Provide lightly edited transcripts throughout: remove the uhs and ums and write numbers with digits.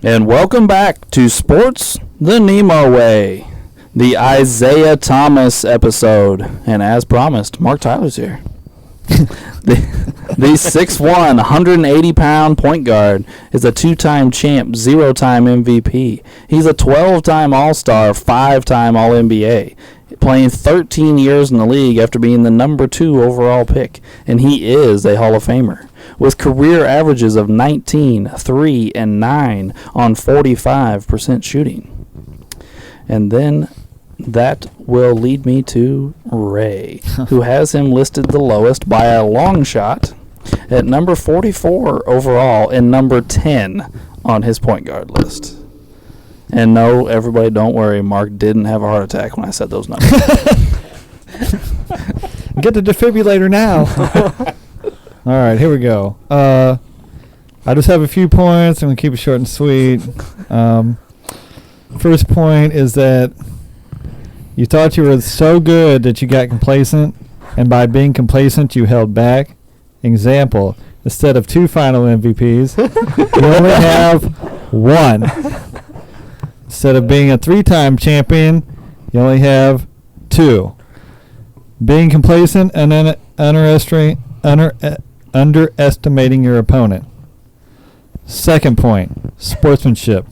And welcome back to Sports the NEMO Way, the Isiah Thomas episode. And as promised, Mark Tyler's here. The 6'1", 180-pound point guard is a two-time champ, zero-time MVP. He's a 12-time All-Star, 5-time All-NBA, playing 13 years in the league after being the number 2 overall pick, and he is a Hall of Famer, with career averages of 19, 3, and 9 on 45% shooting. And then that will lead me to Ray, who has him listed the lowest by a long shot at number 44 overall and number 10 on his point guard list. And no, everybody, don't worry. Mark didn't have a heart attack when I said those numbers. Get the defibrillator now. All right, here we go. I just have a few points. I'm going to keep it short and sweet. First point is that you thought you were so good that you got complacent, and by being complacent, you held back. Example, instead of 2 final MVPs, you only have 1. Instead of being a 3-time champion, you only have 2. Being complacent and then underestimating your opponent. Second point, sportsmanship.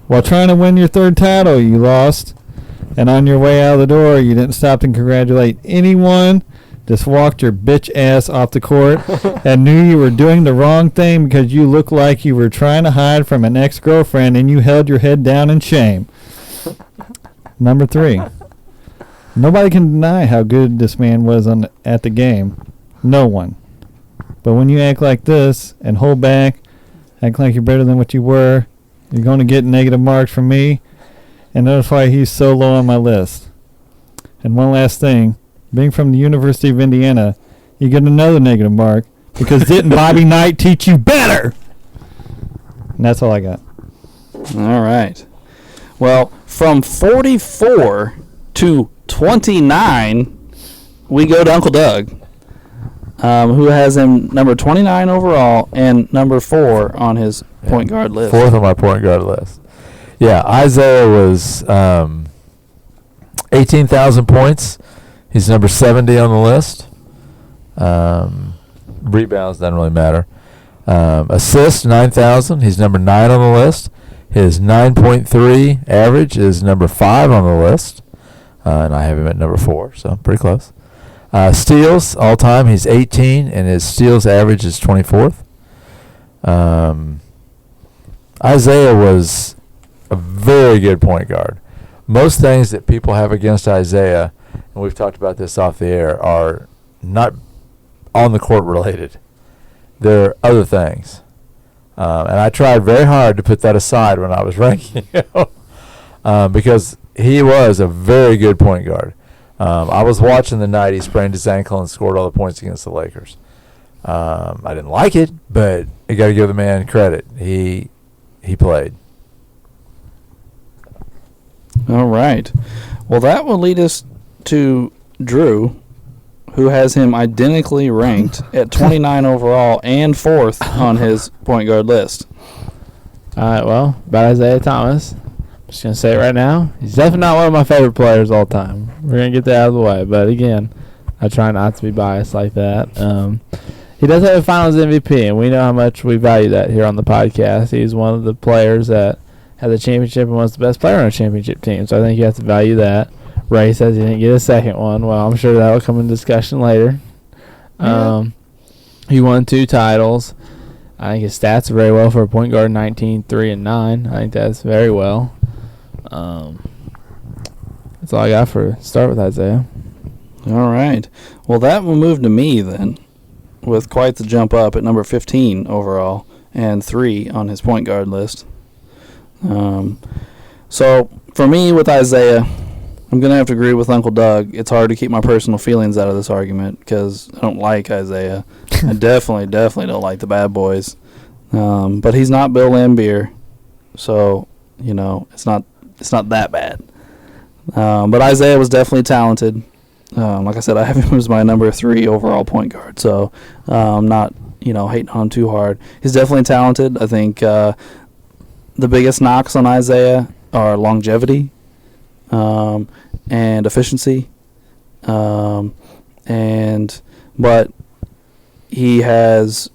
While trying to win your 3rd title, you lost. And on your way out of the door, you didn't stop to congratulate anyone. Just walked your bitch ass off the court and knew you were doing the wrong thing because you looked like you were trying to hide from an ex-girlfriend and you held your head down in shame. Number 3. Nobody can deny how good this man was at the game. No one. But when you act like this and hold back, act like you're better than what you were, you're going to get negative marks from me. And that's why he's so low on my list. And one last thing. Being from the University of Indiana, you get another negative mark because didn't Bobby Knight teach you better? And that's all I got. All right. Well, from 44 to 29, we go to Uncle Doug, who has him number 29 overall and number 4 on his point guard list. 4th on my point guard list. Yeah, Isiah was 18,000 points. He's number 70 on the list. Rebounds doesn't really matter. Assists, 9,000. He's number 9 on the list. His 9.3 average is number 5 on the list. And I have him at number 4, so pretty close. Steals, all time, he's 18, and his steals average is 24th. Isiah was a very good point guard. Most things that people have against Isiah, and we've talked about this off the air, are not on the court related. They're other things. And I tried very hard to put that aside when I was ranking him because he was a very good point guard. I was watching the night he sprained his ankle and scored all the points against the Lakers. I didn't like it, but you got to give the man credit. He played. All right. Well, that will lead us to Drew, who has him identically ranked at 29 overall and 4th on his point guard list. All right, well, about Isiah Thomas, I'm just going to say it right now. He's definitely not one of my favorite players all time. We're going to get that out of the way. But, again, I try not to be biased like that. He does have a Finals MVP, and we know how much we value that here on the podcast. He's one of the players that had the championship and was the best player on a championship team. So I think you have to value that. Ray says he didn't get a second one. Well, I'm sure that will come in discussion later. He won 2 titles. I think his stats are very well for a point guard, 19, 3, and 9. I think that's very well. That's all I got for start with Isiah. All right. Well, that will move to me then, with quite the jump up at number 15 overall and 3 on his point guard list. So for me with Isiah, I'm going to have to agree with Uncle Doug. It's hard to keep my personal feelings out of this argument because I don't like Isiah. I definitely don't like the bad boys. But he's not Bill Laimbeer, so, it's not that bad. But Isiah was definitely talented. Like I said, I have him as my number 3 overall point guard, so I'm not, hating on him too hard. He's definitely talented. I think the biggest knocks on Isiah are longevity and efficiency. But he has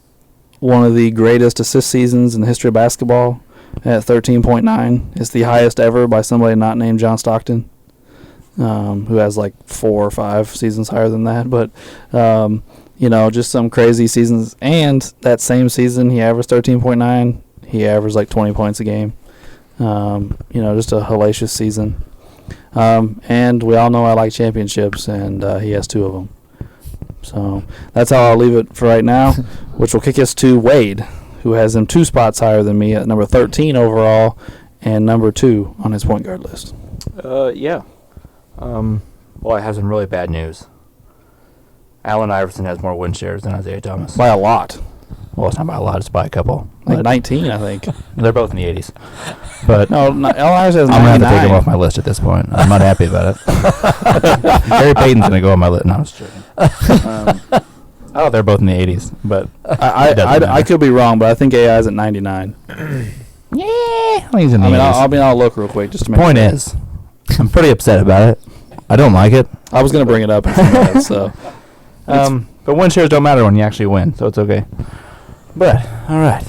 one of the greatest assist seasons in the history of basketball at 13.9. It's the highest ever by somebody not named John Stockton, who has like 4 or 5 seasons higher than that. But, just some crazy seasons. And that same season, he averaged 13.9. He averaged like 20 points a game. Just a hellacious season. And we all know I like championships, and he has 2 of them. So that's how I'll leave it for right now, which will kick us to Wade, who has him 2 spots higher than me at number 13 overall and number 2 on his point guard list. Yeah. Well, I have some really bad news. Allen Iverson has more win shares than Isiah Thomas. By a lot. Well, it's not by a lot, it's by a couple. Like 19, I think. They're both in the 80s. But No, Elijah has 99. I'm going to have to take him off my list at this point. I'm not happy about it. Gary Payton's going to go on my list. No, I'm just joking. They're both in the 80s, but I could be wrong, but I think AI is at 99. yeah, I think he's in the 80s. I'll look real quick just to make Point sure. is, I'm pretty upset about it. I don't like it. I was going to bring it up in a few minutes, so. But win shares don't matter when you actually win, so it's okay. But, all right.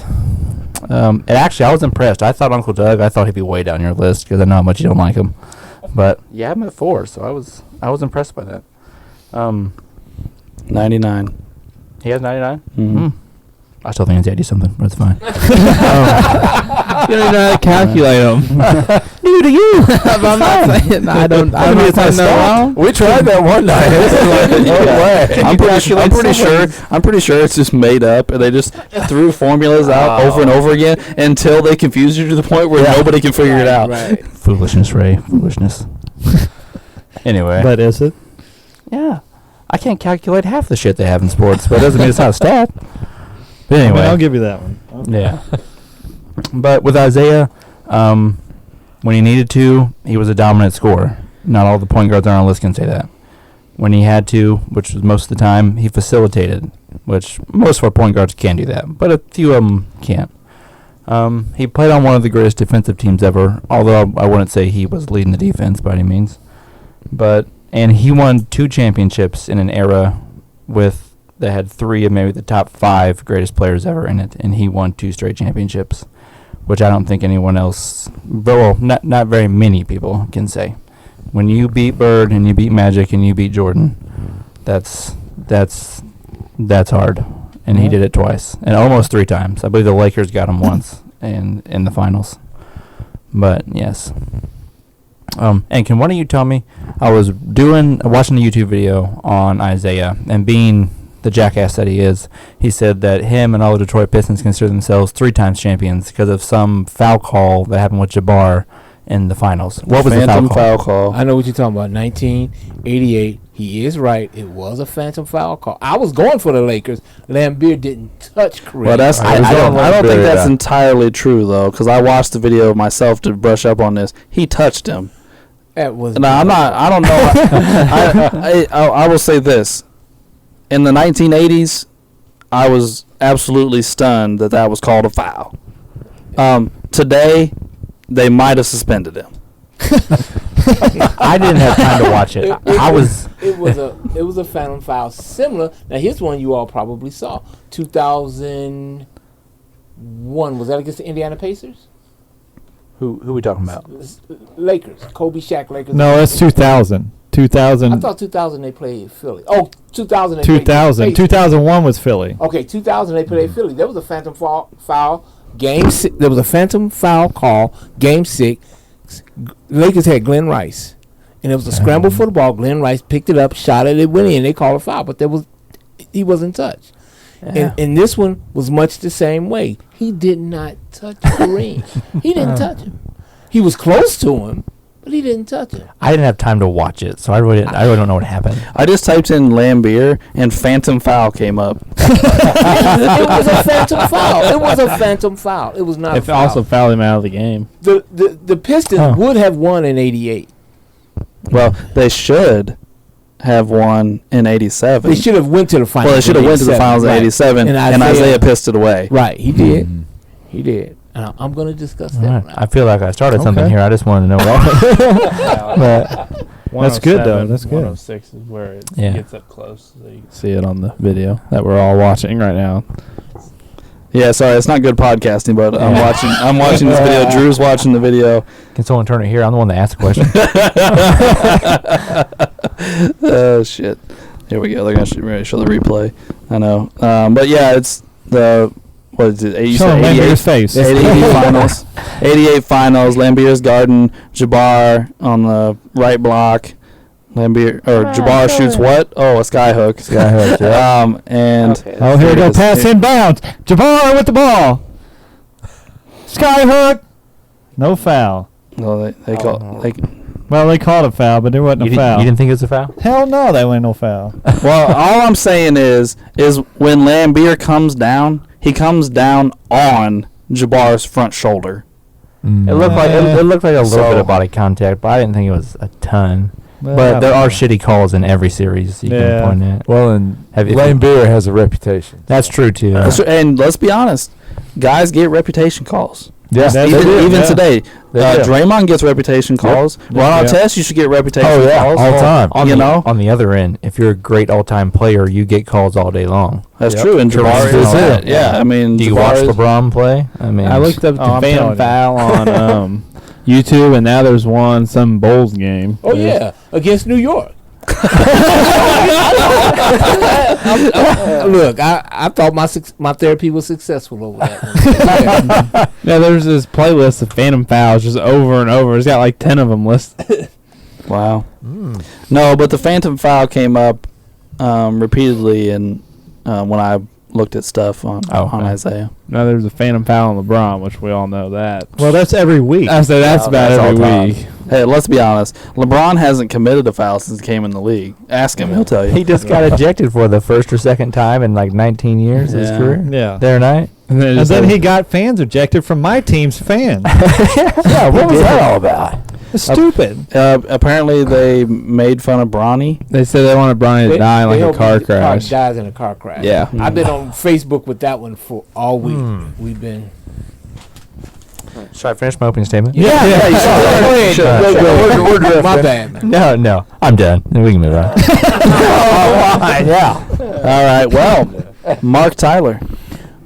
And actually, I was impressed. I thought Uncle Doug, he'd be way down your list because I know how much you don't like him. But you have him at 4, so I was impressed by that. 99. He has 99? Mm-hmm. I still think it's 80-something, but it's fine. You don't even know how to calculate them. New to you. I'm not saying I don't. I don't know wrong. We tried that one night. I'm pretty sure it's just made up, and they just threw formulas out over and over again until they confuse you to the point where nobody can figure it out. Right. Foolishness, Ray. Foolishness. Anyway. But is it? Yeah. I can't calculate half the shit they have in sports, but it doesn't mean it's not a stat. But anyway. I'll give you that one. Yeah. But with Isiah, when he needed to, he was a dominant scorer. Not all the point guards on our list can say that. When he had to, which was most of the time, he facilitated, which most of our point guards can do that, but a few of them can't. He played on one of the greatest defensive teams ever, although I wouldn't say he was leading the defense by any means. And he won 2 championships in an era that had 3 of maybe the top 5 greatest players ever in it, and he won 2 straight championships, which I don't think anyone else, not very many people can say. When you beat Bird and you beat Magic and you beat Jordan, that's hard, and he did it twice and almost 3 times. I believe the Lakers got him once in the finals. But yes. And can one of you tell me? I was watching a YouTube video on Isiah, and being the jackass that he is, he said that him and all the Detroit Pistons consider themselves 3 times champions because of some foul call that happened with Jabbar in the finals. What was the foul call? I know what you're talking about. 1988. He is right. It was a phantom foul call. I was going for the Lakers. Lambeer didn't touch Kareem. Well, I don't think that's entirely true though, because I watched the video myself to brush up on this. He touched him. That was. No, I'm not. I don't know. I will say this: in the 1980s, I was absolutely stunned that was called a foul. Today, they might have suspended him. I didn't have time to watch it. It was a phantom foul similar. Now here's one you all probably saw. 2001. Was that against the Indiana Pacers? Who are we talking about? Lakers. Kobe, Shaq, Lakers. No, that's 2000. 2000. I thought 2000 they played Philly. Oh, 2000 they 2000. played 2001 was Philly. Okay, 2000 they played Philly. There was a phantom foul game. There was a phantom foul call. Game 6. Lakers had Glenn Rice, and it was a scramble for the ball. Glenn Rice picked it up, shot it, it went in. They called a foul, but he wasn't touched. Yeah. And this one was much the same way. He did not touch Kareem. He didn't touch him. He was close to him, but he didn't touch him. I didn't have time to watch it, so I really don't know what happened. I just typed in Lambeer, and phantom foul came up. It was a phantom foul. It was a phantom foul. It was not a foul. It also fouled him out of the game. The Pistons would have won in 88. Well, they should have won in 87. They should have went to the finals. Well, they should have went to the finals in 87, and Isiah pissed it away. Right, he did. He did. And I'm going to discuss All that right. now. I feel like I started something Okay. here. I just wanted to know what. But That's good, though. That's good. 106 is where it Yeah. gets up close, so you can see it on the video that we're all watching right now. Yeah, sorry, it's not good podcasting, but I'm watching this video. Drew's watching the video. can someone turn it here? I'm the one that asked the question. Oh shit! Here we go. They're gonna show the replay. I know, but yeah, it's the what is it? You Show said him 88 Lambier's face. 88 finals. 88 finals. Lambier's Garden. Jabbar on the right block. Jabbar shoots what? Oh, a skyhook. Skyhook, yeah. And Oh, here we go. it is. Pass inbounds. Jabbar with the ball. Skyhook. No foul. Well, they call Well, they called a foul, but there wasn't You, a foul. you didn't think it was a foul? Hell no, that wasn't no foul. Well, all I'm saying is when Lambier comes down, he comes down on Jabbar's front shoulder. It looked like it looked like a little So- bit of body contact, but I didn't think it was a ton. Well, But there are yeah. shitty calls in every series you Yeah. can point at. Well, and Have you- Lane Beer has a reputation. That's true too. And let's be honest, guys get reputation calls. Yeah, That's Even, it, even yeah. today, They do. Draymond gets reputation calls. Ron Yeah. Artest, you should get reputation Oh, yeah, calls. all the time. On You the, know? on the other end, if you're a great all-time player, you get calls all day long. That's Yep. true. And Jabbar Kareem is is that. it. Yeah, I mean, Do you Jabbar watch is- LeBron play? I mean, I looked up the I'm Phantom telling you. Foul on YouTube, and now there's some Bulls game. Oh, yeah, against New York. Look, I thought my therapy was successful over that one. Yeah, there's this playlist of Phantom Fouls just over and over. It's got like 10 of them listed. Wow. No, but the Phantom Foul came up repeatedly when I looked at stuff on okay. Isaiah. Now there's a Phantom Foul on LeBron, which we all know that. Well, that's every week. I say that's Yeah, about that's all every time. week. Hey, let's be honest. LeBron hasn't committed a foul since he came in the league. Ask him; he'll tell you. he just got ejected for the first or second time in like 19 years of his Yeah. career. Yeah. There night. And then, And then he got fans ejected from my team's fans. Yeah, what was that all about? It's stupid. Apparently, they made fun of Bronny. they said they wanted Bronny to die in like They a hope car he crash. dies in a car crash. Yeah. I've been on Facebook with that one for all week. We've been. Should I finish my opening statement? Yeah, you Go ahead. should. Go ahead. My bad, man. No, I'm done. We can move on. Yeah. All right. Well, Mark Tyler.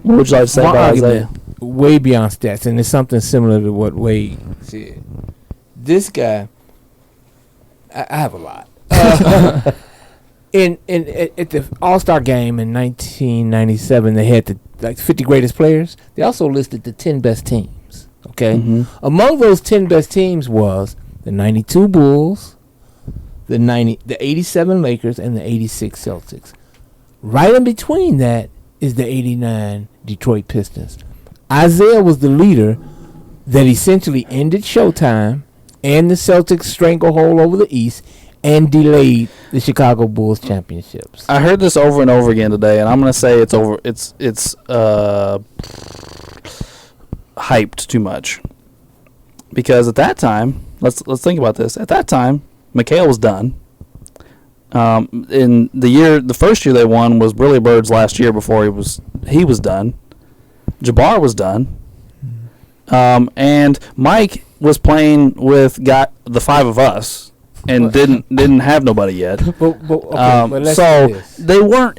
What would you like to say My about argument, Isaiah? way beyond stats, and it's something similar to what Wade said. This guy, I have a lot. At the All-Star game in 1997, they had the 50 greatest players. They also listed the 10 best teams. Okay, Mhm. among those 10 best teams was the 92 Bulls, the 87 Lakers, and the 86 Celtics. Right in between that is the 89 Detroit Pistons. Isaiah was the leader that essentially ended Showtime and the Celtics stranglehold over the East and delayed the Chicago Bulls championships. I heard this over and over again today, and I'm gonna say it's over. It's hyped too much because at that time, let's think about this. At that time, McHale was done. In the first year they won was Willie Bird's last year before he was done. Jabbar was done, and Mike was playing with the five of us and didn't have nobody yet. But let's So do this. they weren't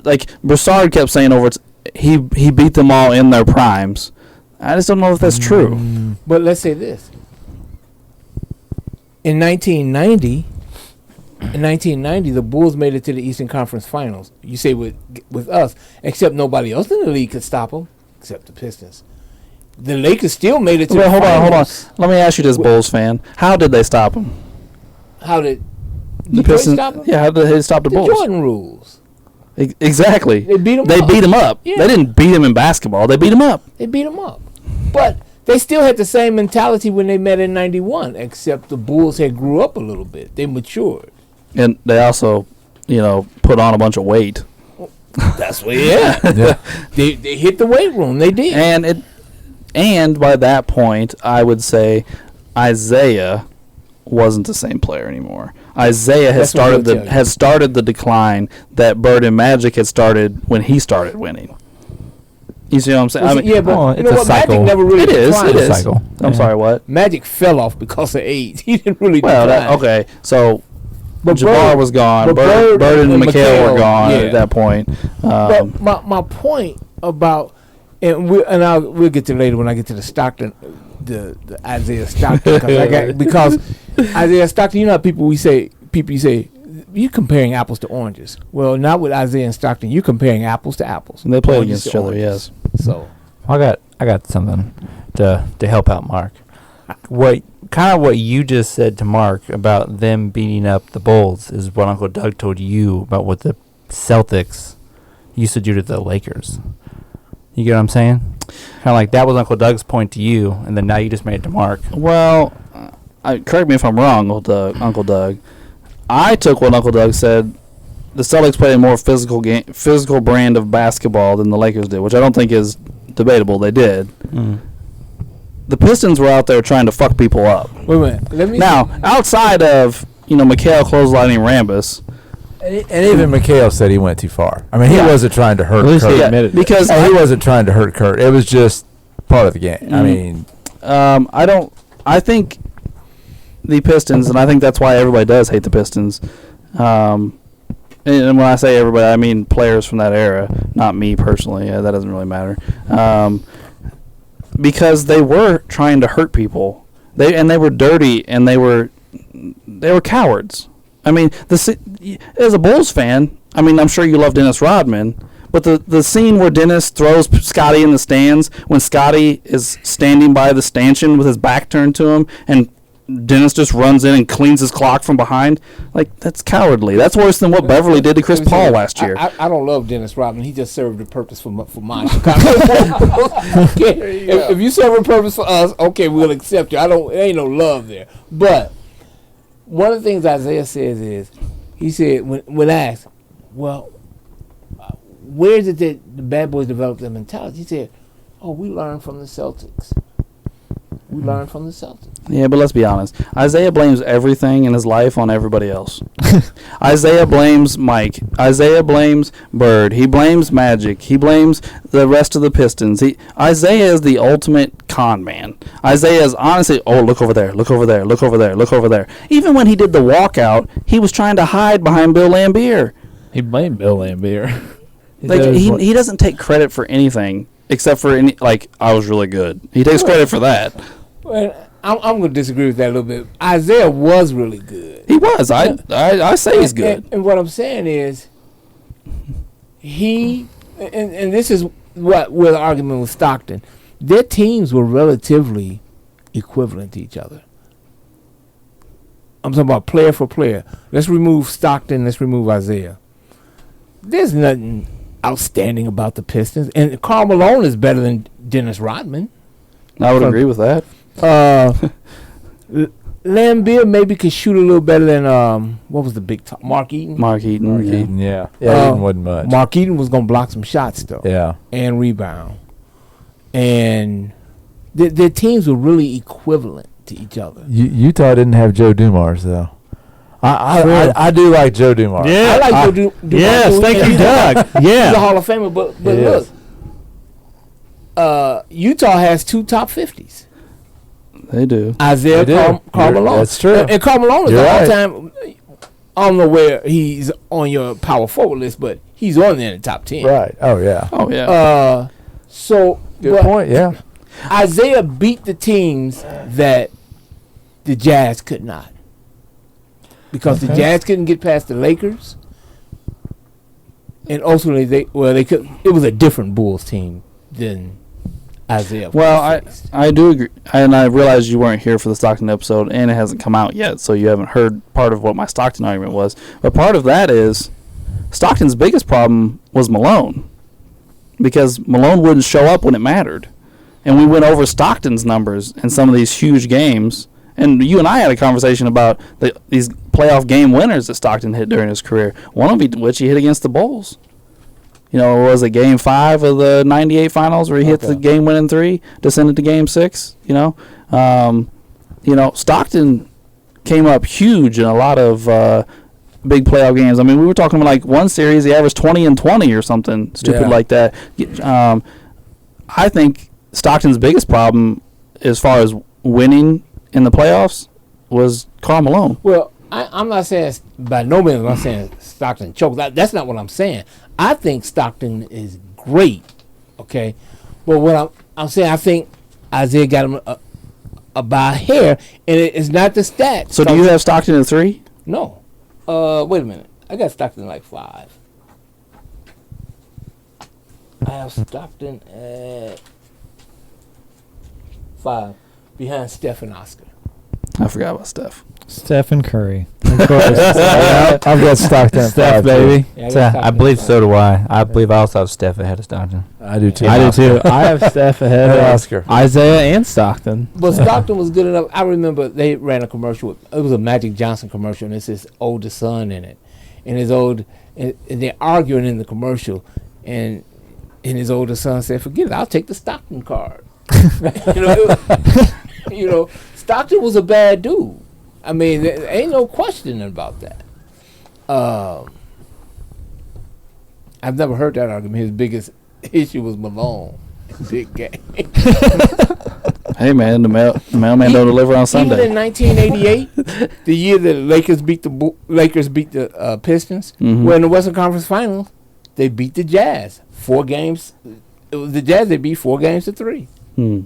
like Broussard kept saying over. He beat them all in their primes. I just don't know if that's true. But let's say this. In 1990, the Bulls made it to the Eastern Conference Finals. You say with us, except nobody else in the league could stop them, except the Pistons. The Lakers still made it to Well, the hold on. finals. Let me ask you this, Bulls fan. How did they stop them? How did The Detroit Pistons. stop them? Yeah, how did they stop the The Bulls? Jordan rules. Exactly. They beat 'em They up. beat them up. Yeah. They didn't beat them in basketball. They beat them up. They beat them up. But they still had the same mentality when they met in 91, except the Bulls had grew up a little bit. They matured. And they also, put on a bunch of weight. That's what, yeah. They hit the weight room. They did. And by that point, I would say Isaiah wasn't the same player anymore. Isaiah That's what he'll tell you. has started the decline that Bird and Magic had started when he started winning. You see what I'm saying? I mean, yeah, but well, you it's know a what? cycle. Magic never really it is. declined. It is. Cycle. I'm Yeah. sorry. What? Magic fell off because of AIDS. He didn't really Well, decline. okay. So But Jabbar Bird- was gone. but Bird and McHale were gone yeah. at that point. But my point about and we'll get to it later when I get to the Stockton, the Isaiah Stockton because Isaiah Stockton. You know how people you say you comparing apples to oranges. Well, not with Isaiah and Stockton. You comparing apples to apples. And they play Oranges against to each other. oranges. Yes. So I got something to help out Mark. What you just said to Mark about them beating up the Bulls is what Uncle Doug told you about what the Celtics used to do to the Lakers. You get what I'm saying? Kind of like that was Uncle Doug's point to you, and then now you just made it to Mark. Well, correct me if I'm wrong, Uncle Doug. I took what Uncle Doug said. The Celtics played a more physical brand of basketball than the Lakers did, which I don't think is debatable. They did. Mm. The Pistons were out there trying to fuck people up. wait a minute. Let me Now, outside of McHale clotheslining Rambus, And even McHale said he went too far. I mean, he Yeah. wasn't trying to hurt At least he Kurt. admitted it. because He wasn't trying to hurt Kurt. It was just part of the game. I mean, I think the Pistons, and I think that's why everybody does hate the Pistons. And when I say everybody, I mean players from that era, not me personally. That doesn't really matter. Because they were trying to hurt people. They were dirty, and they were cowards. I mean, as a Bulls fan, I mean, I'm sure you love Dennis Rodman, but the scene where Dennis throws Scotty in the stands when Scotty is standing by the stanchion with his back turned to him, and Dennis just runs in and cleans his clock from behind, like, that's cowardly. That's worse than what Beverly did to Chris Paul last year. I don't love Dennis Rodman. He just served a purpose for my Chicago. Okay. If you serve a purpose for us, okay, we'll accept you. There ain't no love there. But one of the things Isaiah says is, he said when asked, well, where did the bad boys develop their mentality? He said, oh, we learned from the Celtics. We learned from the Celtics. Yeah, but let's be honest. Isaiah blames everything in his life on everybody else. Isaiah blames Mike. Isaiah blames Bird. He blames Magic. He blames the rest of the Pistons. Isaiah is the ultimate con man. Isaiah is honestly, oh, look over there, look over there, look over there, look over there. Even when he did the walkout, he was trying to hide behind Bill Laimbeer. He blamed Bill Laimbeer. Like, he doesn't take credit for anything except for I was really good. He takes credit for that. Well, I'm going to disagree with that a little bit. Isaiah was really good. He was. I say he's good. And what I'm saying is, and this is where the argument with Stockton, their teams were relatively equivalent to each other. I'm talking about player for player. Let's remove Stockton. Let's remove Isaiah. There's nothing outstanding about the Pistons. And Karl Malone is better than Dennis Rodman. I would agree with that. Laimbeer maybe could shoot a little better than what was the big top? Mark Eaton. Mark Eaton. Eaton, yeah. Eaton wasn't much. Mark Eaton was gonna block some shots though. Yeah. And rebound. And their teams were really equivalent to each other. Utah didn't have Joe Dumars though. I do like Joe Dumars. Yeah. I like Joe Dumars. Yes, thank you, Doug. He's a Yeah. Hall of Famer, but look, Utah has 2 top 50s. They do. Isaiah They do. Karl Malone. That's true. And Karl Malone is You're the right. all-time. I don't know where he's on your power forward list, but he's on there in the top 10. Right. Oh yeah. Oh yeah. So Good point. Yeah. Isaiah beat the teams that the Jazz could not, because the Jazz couldn't get past the Lakers, and ultimately they could. It was a different Bulls team than Isaiah. Well, I do agree, and I realize you weren't here for the Stockton episode, and it hasn't come out yet, so you haven't heard part of what my Stockton argument was. But part of that is Stockton's biggest problem was Malone, because Malone wouldn't show up when it mattered, and we went over Stockton's numbers in some of these huge games. And you and I had a conversation about these playoff game winners that Stockton hit during his career. One of which he hit against the Bulls. Was it Game 5 of the '98 Finals where he hit the game-winning 3, descended to Game 6? Stockton came up huge in a lot of big playoff games. I mean, we were talking about one series he averaged 20 and 20 or something stupid like that. I think Stockton's biggest problem, as far as winning in the playoffs, was Karl Malone. Well, I'm not saying, by no means am I saying Stockton choked. That's not what I'm saying. I think Stockton is great, okay? But what I'm saying, I think Isaiah got him by a hair, and it's not the stats. So do you have Stockton at 3? No. Wait a minute. I got Stockton like 5. I have Stockton at 5, behind Steph and Oscar. I forgot about Steph. Stephen Curry. Of course. I've got Stockton at Steph, 5, baby. Yeah, I got I Stockton believe at so do I believe I also have Steph ahead of Stockton. I do too. I do too. I have Steph ahead Hey, of Oscar. Isaiah and Stockton. But Stockton was good enough. I remember they ran a commercial. It was a Magic Johnson commercial, and it's his oldest son in it. And they're arguing in the commercial, and his oldest son said, "Forget it. I'll take the Stockton card." Stockton was a bad dude. I mean, there ain't no question about that. I've never heard that argument. His biggest issue was Malone. Big game. Hey man, the mailman don't deliver on Sunday. Even in 1988, the year that Lakers beat the Pistons, Mhm. where in the Western Conference Finals, they beat the Jazz 4 games. It was the Jazz they beat 4-3. Hmm.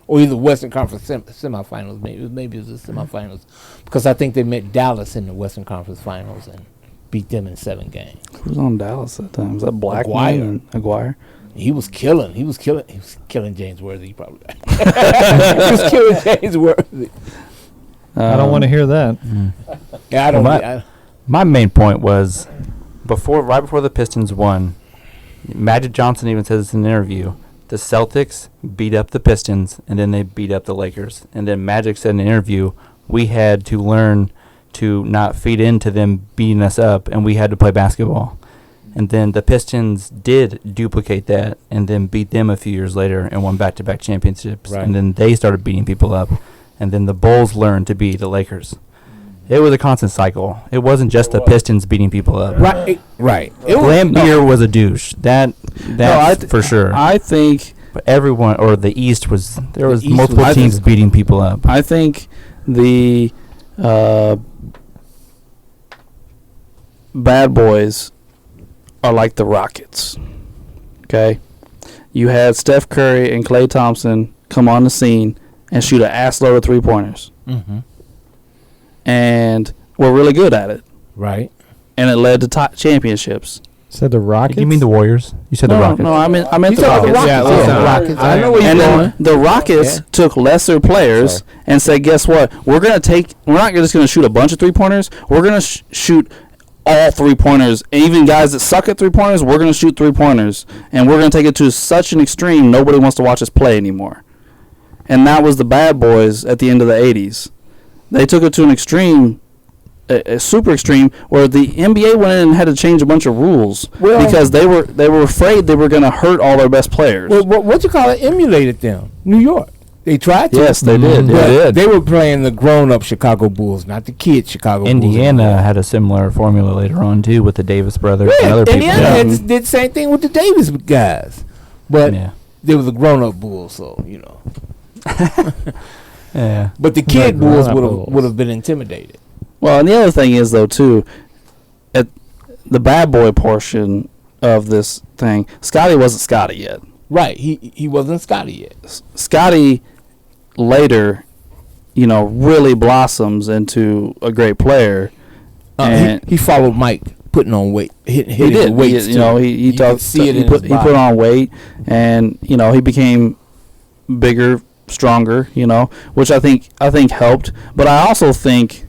Or either Western Conference semifinals. Maybe it was the semifinals, because I think they met Dallas in the Western Conference Finals and beat them in 7 games. Who's on Dallas that time? Was that Blackman Aguirre. and Aguirre? He was killing James Worthy, probably. He was killing James Worthy. I don't want to hear that. Yeah, I don't. Well, my main point was right before the Pistons won, Magic Johnson even says this in an interview, the Celtics beat up the Pistons and then they beat up the Lakers. And then Magic said in an interview, we had to learn to not feed into them beating us up, and we had to play basketball. And then the Pistons did duplicate that and then beat them a few years later and won back-to-back championships. Right. And then they started beating people up. And then the Bulls learned to beat the Lakers. It was a constant cycle. It wasn't just the Pistons beating people up. Right. Lambeer was a douche. That's for sure. I think But everyone, or the East was, there was East multiple was- teams beating people up. I think the bad boys are like the Rockets. Okay? You had Steph Curry and Klay Thompson come on the scene and shoot an assload of 3-pointers. Mm-hmm. And we're really good at it. Right. And it led to top championships. Said the Rockets? You mean the Warriors? You said the Rockets. No, I meant You the talking Rockets. about the Yeah, Rockets? yeah. Rockets. I know where And you're then going. the Rockets Yeah. took lesser players and said, guess what? We're not just going to shoot a bunch of 3-pointers. We're going to shoot all 3-pointers. And even guys that suck at 3-pointers, we're going to shoot 3-pointers. And we're going to take it to such an extreme, nobody wants to watch us play anymore. And that was the bad boys at the end of the 80s. They took it to an extreme, a super extreme, where the NBA went in and had to change a bunch of rules because they were afraid they were going to hurt all their best players. Well, what you call it? Emulated them. New York. They tried to. Yes, they did. They Yeah. did. They were playing the grown-up Chicago Bulls, not the kid Chicago Bulls. Indiana had a similar formula later on, too, with the Davis brothers and Yeah, other people. Indiana did the same thing with the Davis guys. But Yeah. they were the grown-up Bulls, so, you know. Yeah. But the kid The Bulls grown-up Bulls. would have been intimidated. Well, and the other thing is, though, too, at the bad boy portion of this thing, Scotty wasn't Scotty yet. Right. He wasn't Scotty yet. Scotty later, really blossoms into a great player. And He followed Mike putting on weight. he did. Weights He too. he You talked. could see it He in his put body. on weight, and he became bigger, stronger. Which I think helped. But I also think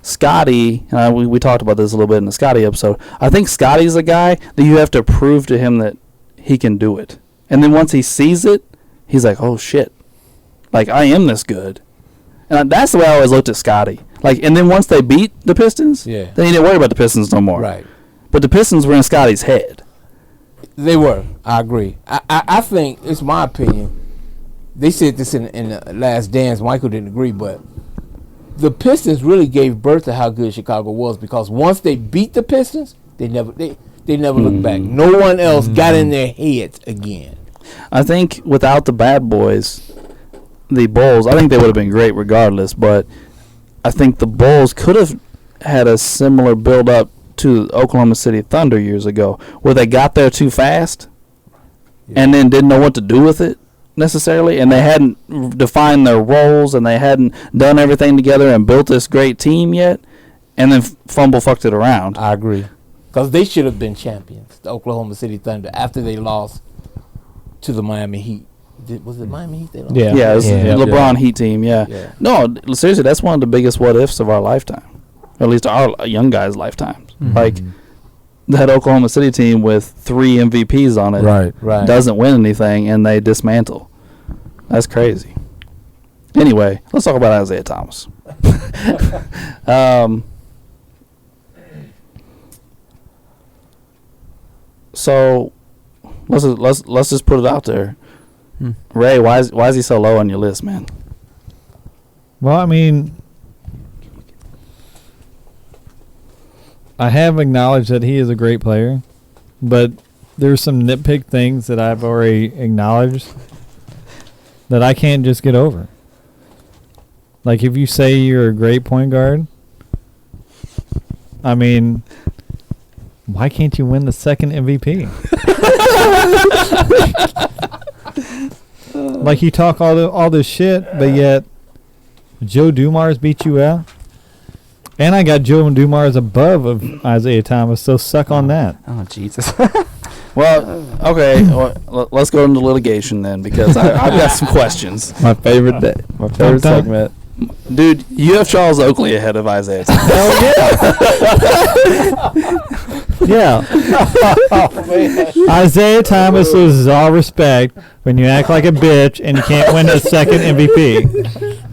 Scotty, we talked about this a little bit in the Scotty episode. I think Scotty's a guy that you have to prove to him that he can do it, and then once he sees it, he's like, "Oh shit! Like I am this good." And that's the way I always looked at Scotty. Like, and then once they beat the Pistons, Yeah. then he didn't worry about the Pistons no more. Right. But the Pistons were in Scotty's head. They were. I agree. I think, it's my opinion, they said this in the Last Dance. Michael didn't agree, but the Pistons really gave birth to how good Chicago was, because once they beat the Pistons, they never looked back. No one else got in their heads again. I think without the bad boys, the Bulls, I think they would have been great regardless, but I think the Bulls could have had a similar build-up to Oklahoma City Thunder years ago, where they got there too fast and then didn't know what to do with it necessarily, and they hadn't defined their roles, and they hadn't done everything together and built this great team yet, and then fucked it around. I agree. Because they should have been champions, the Oklahoma City Thunder, after they lost to the Miami Heat. Was it Miami Heat they lost? Yeah. Yeah, it was Yeah. LeBron Heat team, yeah. No, seriously, that's one of the biggest what-ifs of our lifetime, or at least our young guys' lifetimes. Like, that Oklahoma City team with 3 MVPs on it Right. doesn't win anything, and they dismantle. That's crazy. Anyway, let's talk about Isiah Thomas. So let's just put it out there. Ray, why is he so low on your list, man? Well, I mean, I have acknowledged that he is a great player, but there's some nitpick things that I've already acknowledged that I can't just get over. Like, if you say you're a great point guard, I mean, why can't you win the second MVP? Like, you talk all this shit, but yet Joe Dumars beat you out. And I got Joe Dumars above of Isiah Thomas, so suck on that. Oh, Jesus. Well, okay, let's go into litigation then, because I've got some questions. My favorite day. My favorite Dun, dun. segment. Dude, you have Charles Oakley ahead of Isiah Thomas. Hell yeah. Yeah. Isiah Thomas loses all respect when you act like a bitch and you can't win a second MVP.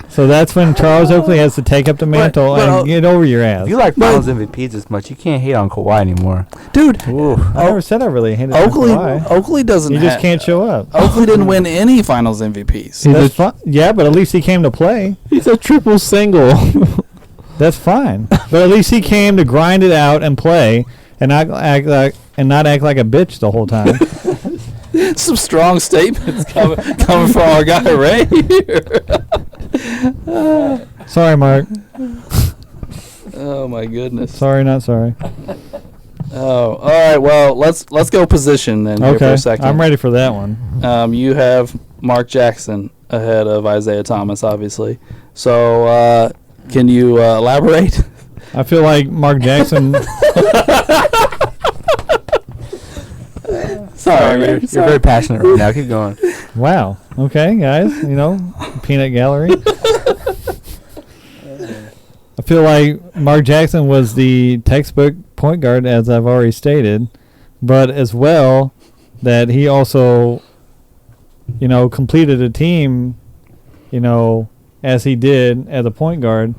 So that's when Charles Oakley has to take up the mantle and get over your ass. If you like Finals MVPs this much, you can't hate on Kawhi anymore. Dude, I never said I really hated Oakley Kawhi. Oakley doesn't He just can't show up. Oakley didn't win any Finals MVPs. That's yeah, but at least he came to play. He's a triple single. That's fine. But at least he came to grind it out and play and not act like a bitch the whole time. Some strong statements coming from our guy Ray here. Sorry, Mark. Oh my goodness. Sorry, not sorry. Oh, all right. Well, let's go position then here for Okay, a second. I'm ready for that one. You have Mark Jackson ahead of Isiah Thomas, obviously. So, can you elaborate? I feel like Mark Jackson. Sorry, You're very passionate right now. Keep going. Wow. Okay, guys. Peanut gallery. I feel like Mark Jackson was the textbook point guard, as I've already stated, but as well that he also, completed a team, as he did as a point guard.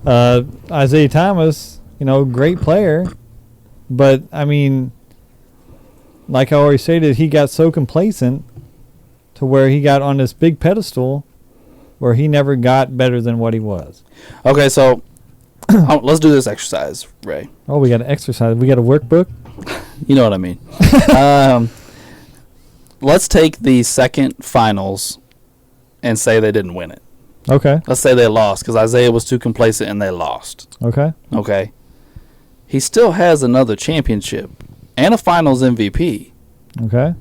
Isiah Thomas, great player, but I mean, like I already stated, he got so complacent to where he got on this big pedestal where he never got better than what he was. Okay, so let's do this exercise, Ray. Oh, we got to exercise. We got a workbook. You know what I mean. Let's take the second finals and say they didn't win it. Okay. Let's say they lost because Isiah was too complacent and they lost. Okay. Okay. He still has another championship and a finals MVP Okay.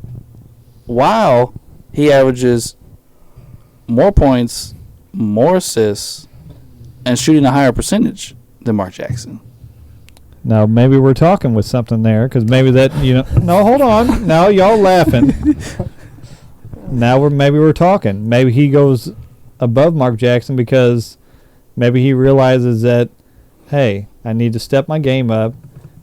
while he averages more points, more assists, and shooting a higher percentage than Mark Jackson. Now maybe we're talking with something there, because maybe that No, hold on. Now y'all laughing. Now we're talking. Maybe he goes above Mark Jackson because maybe he realizes that, hey, I need to step my game up,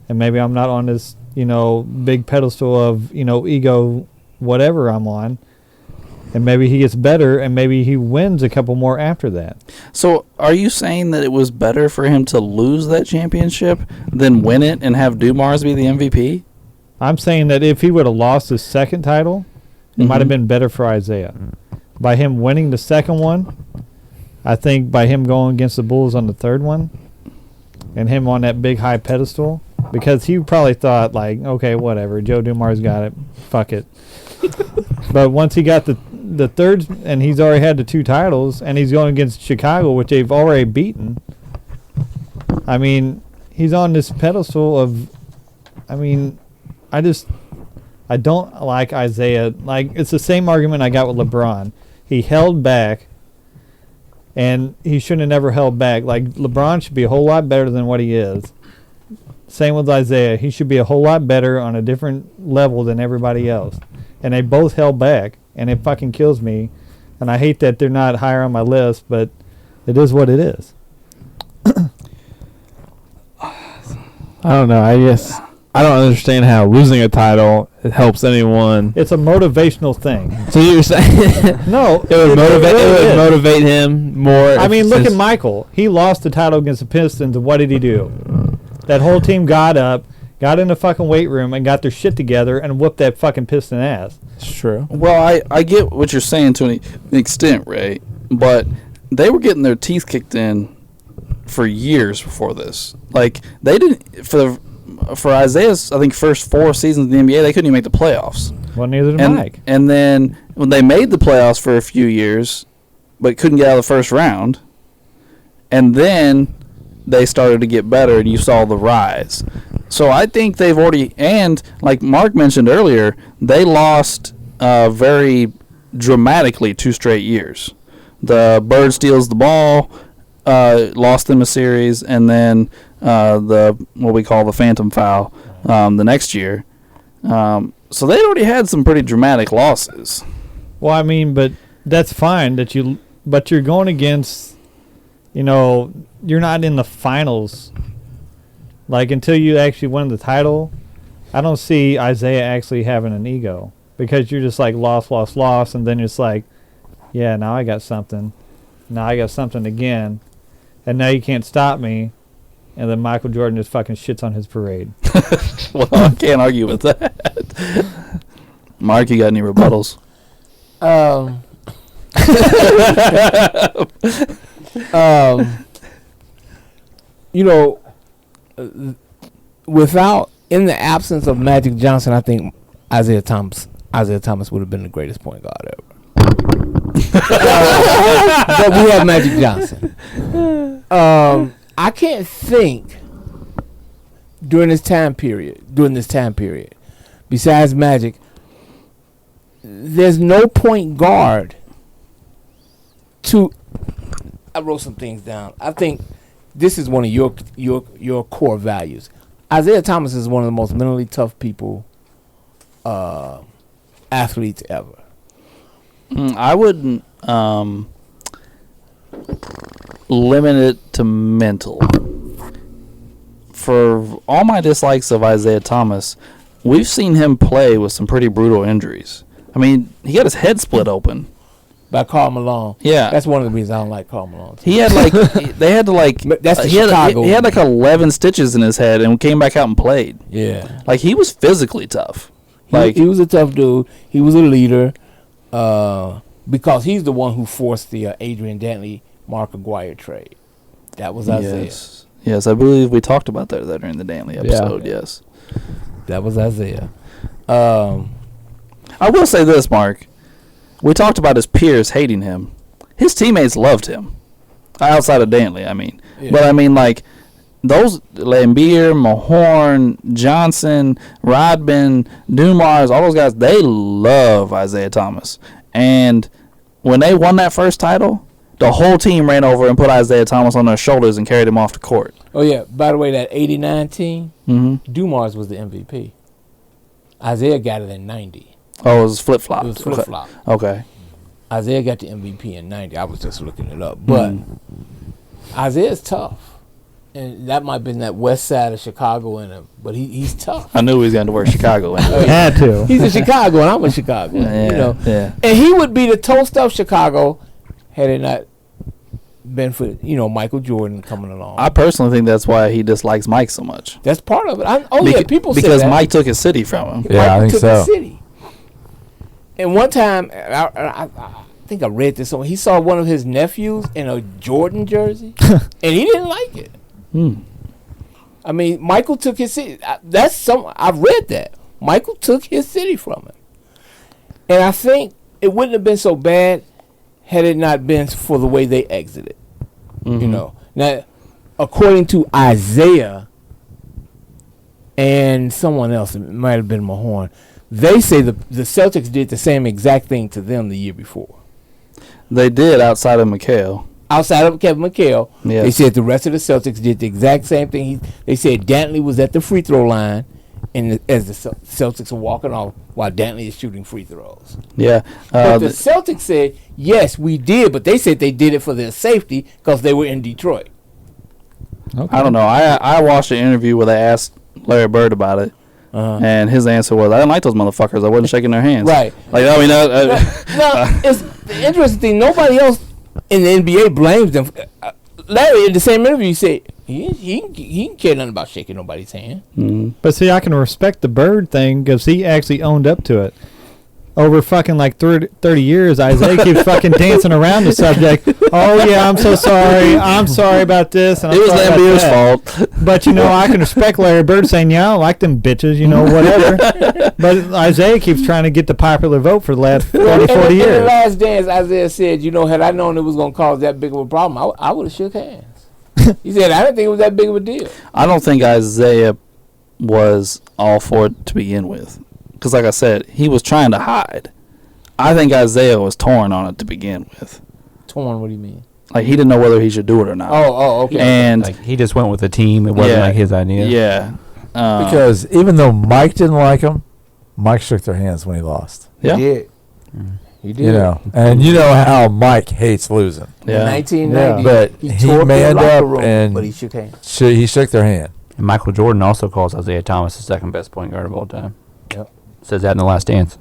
and maybe I'm not on this big pedestal of ego, whatever I'm on. And maybe he gets better, and maybe he wins a couple more after that. So are you saying that it was better for him to lose that championship than win it and have Dumars be the MVP? I'm saying that if he would have lost his second title, it might have been better for Isiah. By him winning the second one, I think by him going against the Bulls on the third one, and him on that big high pedestal, because he probably thought, like, okay, whatever, Joe Dumars got it, fuck it. But once he got the third, and he's already had the 2 titles, and he's going against Chicago, which they've already beaten. I mean, he's on this pedestal of. I mean, I don't like Isaiah. Like, it's the same argument I got with LeBron. He held back, and he shouldn't have never held back. Like, LeBron should be a whole lot better than what he is. Same with Isaiah. He should be a whole lot better on a different level than everybody else. And they both held back, and it fucking kills me. And I hate that they're not higher on my list, but it is what it is. I don't know. I guess I don't understand how losing a title it helps anyone. It's a motivational thing. So you're saying No, it would motivate really it would is. motivate him more. I mean, look since- at Michael. He lost the title against the Pistons, and what did he do? That whole team got up, got in the fucking weight room, and got their shit together and whooped that fucking Piston ass. It's true. Well, I get what you're saying to an extent, Ray, but they were getting their teeth kicked in for years before this. Like, they didn't for Isaiah's, I think, first 4 seasons in the NBA, they couldn't even make the playoffs. Well, neither did And Mike. and then when they made the playoffs for a few years, but couldn't get out of the first round, and then they started to get better, and you saw the rise. So I think they've already, and like Mark mentioned earlier, they lost very dramatically 2 straight years. The Bird steals the ball, lost them a series, and then the what we call the phantom foul the next year. So they already had some pretty dramatic losses. Well, I mean, but that's fine but you're going against, you're not in the finals. Like, until you actually win the title, I don't see Isaiah actually having an ego, because you're just like lost, and then it's like, yeah, now I got something. Now I got something again. And now you can't stop me. And then Michael Jordan just fucking shits on his parade. Well, I can't argue with that. Mark, you got any rebuttals? In the absence of Magic Johnson, I think Isiah Thomas would have been the greatest point guard ever. But we have Magic Johnson. I can't think during this time period, besides Magic, there's no point guard I wrote some things down. I think this is one of your core values. Isiah Thomas is one of the most mentally tough people, athletes ever. I wouldn't limit it to mental. For all my dislikes of Isiah Thomas, we've seen him play with some pretty brutal injuries. I mean, he got his head split open. By Karl Malone. Yeah. That's one of the reasons I don't like Karl Malone. He had they had to But that's the he Chicago. he had like 11 stitches in his head and came back out and played. Yeah. Like, he was physically tough. He was a tough dude. He was a leader. Because he's the one who forced the Adrian Dantley Mark Aguirre trade. That was Isiah. Yes, I believe we talked about that during the Dantley episode. Yeah. Yes. That was Isiah. I will say this, Mark. We talked about his peers hating him. His teammates loved him. Outside of Dantley, I mean. Yeah. But, I mean, like, those Lambeer, Mahorn, Johnson, Rodman, Dumars, all those guys, they love Isiah Thomas. And when they won that first title, the whole team ran over and put Isiah Thomas on their shoulders and carried him off the court. Oh, yeah. By the way, that 89 team, Mm-hmm. Dumars was the MVP. Isiah got it in 90. Oh, it was flip-flop. It was flip-flop. Okay. Isiah got the MVP in 90. I was just looking it up. But Isaiah's tough. And that might have been that west side of Chicago in him. But he's tough. I knew he was going to wear Chicago. Anyway. Had to. He's in Chicago, and I'm in Chicago. Yeah, yeah. And he would be the toast of Chicago had it not been for Michael Jordan coming along. I personally think that's why he dislikes Mike so much. That's part of it. People say because that. Mike took his city from him. Yeah, I Michael think took so. the city. And one time, I think I read this somewhere. He saw one of his nephews in a Jordan jersey, and he didn't like it. I mean, Michael took his city. I've read that. Michael took his city from him. And I think it wouldn't have been so bad had it not been for the way they exited. Mhm. You know. Now, according to Isiah and someone else, it might have been Mahorn, they say the Celtics did the same exact thing to them the year before. They did outside of McHale. Outside of Kevin McHale, Yes. they said the rest of the Celtics did the exact same thing. They said Dantley was at the free throw line as the Celtics are walking off while Dantley is shooting free throws. Yeah. But the Celtics said, yes, we did, but they said they did it for their safety because they were in Detroit. Okay. I don't know. I watched an interview where they asked Larry Bird about it, and his answer was, "I didn't like those motherfuckers. I wasn't shaking their hands." Right. Like, I mean, Now, it's the interesting thing. Nobody else in the NBA blames them. Larry, in the same interview, said he didn't care nothing about shaking nobody's hand. Mhm. But see, I can respect the Bird thing because he actually owned up to it. Over fucking like 30 years, Isiah keeps fucking dancing around the subject. Oh, yeah, I'm so sorry. I'm sorry about this. And I'm It was sorry the about NBA's that. fault. But, you know, I can respect Larry Bird saying, yeah, I don't like them bitches, you know, whatever. But Isiah keeps trying to get the popular vote for the last 30, 40 In the years. last dance, Isiah said, you know, had I known it was going to cause that big of a problem, I would have shook hands. He said, I didn't think it was that big of a deal. I don't think Isiah was all for it to begin with. Because, like I said, he was trying to hide. I think Isiah was torn on it to begin with. Torn, what do you mean? Like, he didn't know whether he should do it or not. Oh, okay. And, Like he just went with the team. It wasn't Yeah. like his idea. yeah. Because even though Mike didn't like him, Mike shook their hands when he lost. He Yeah. did. He did. You know, and you know how Mike hates losing. In Yeah. 1990, But he he tore up their manned locker up room, and- but he shook hands. He shook their hand. And Michael Jordan also calls Isiah Thomas the second best point guard of all time. Yep. Says that in the Last Dance.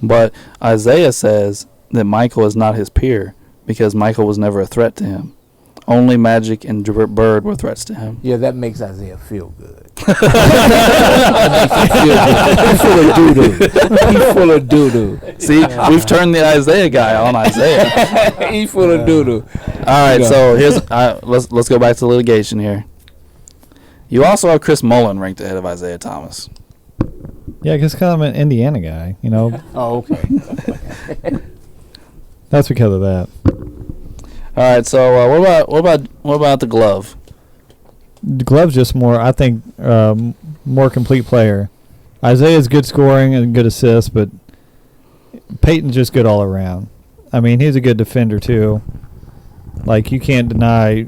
But Isiah says that Michael is not his peer because Michael was never a threat to him. Only Magic and Bird were threats to him. Yeah, that makes Isiah feel good. He's full of doo-doo. He's full of doo-doo. See, we've turned the Isiah guy on Isiah. He's full of doo-doo. All right, so here's let's go back to litigation here. You also have Chris Mullen ranked ahead of Isiah Thomas. Yeah, because I'm an Indiana guy, you know. Oh, okay. That's because of that. All right, so what about the glove? The Glove's just more, I think, more complete player. Isaiah's good scoring and good assists, but Peyton's just good all around. I mean, he's a good defender too. Like, you can't deny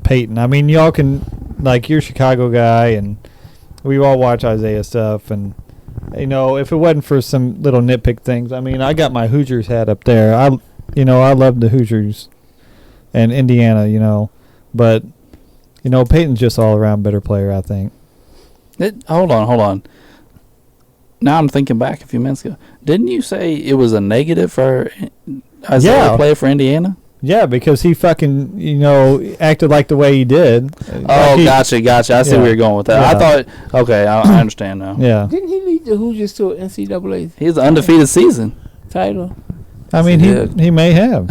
Peyton. I mean, y'all can, like, you're a Chicago guy, and we all watch Isaiah stuff, and you know, if it wasn't for some little nitpick things, I mean, I got my Hoosiers hat up there. I love the Hoosiers and Indiana, you know, but you know, Peyton's just all around better player, I think. Hold on. Now I'm thinking back a few minutes ago. Didn't you say it was a negative for Isaiah to play for Indiana? Yeah, because he fucking, you know, acted like the way he did. Oh, gotcha. I see Yeah. where you're going with that. Yeah. I thought, okay, I understand now. Yeah. Didn't he lead the Hoosiers to an NCAA He's an undefeated season. title? I mean, he may have.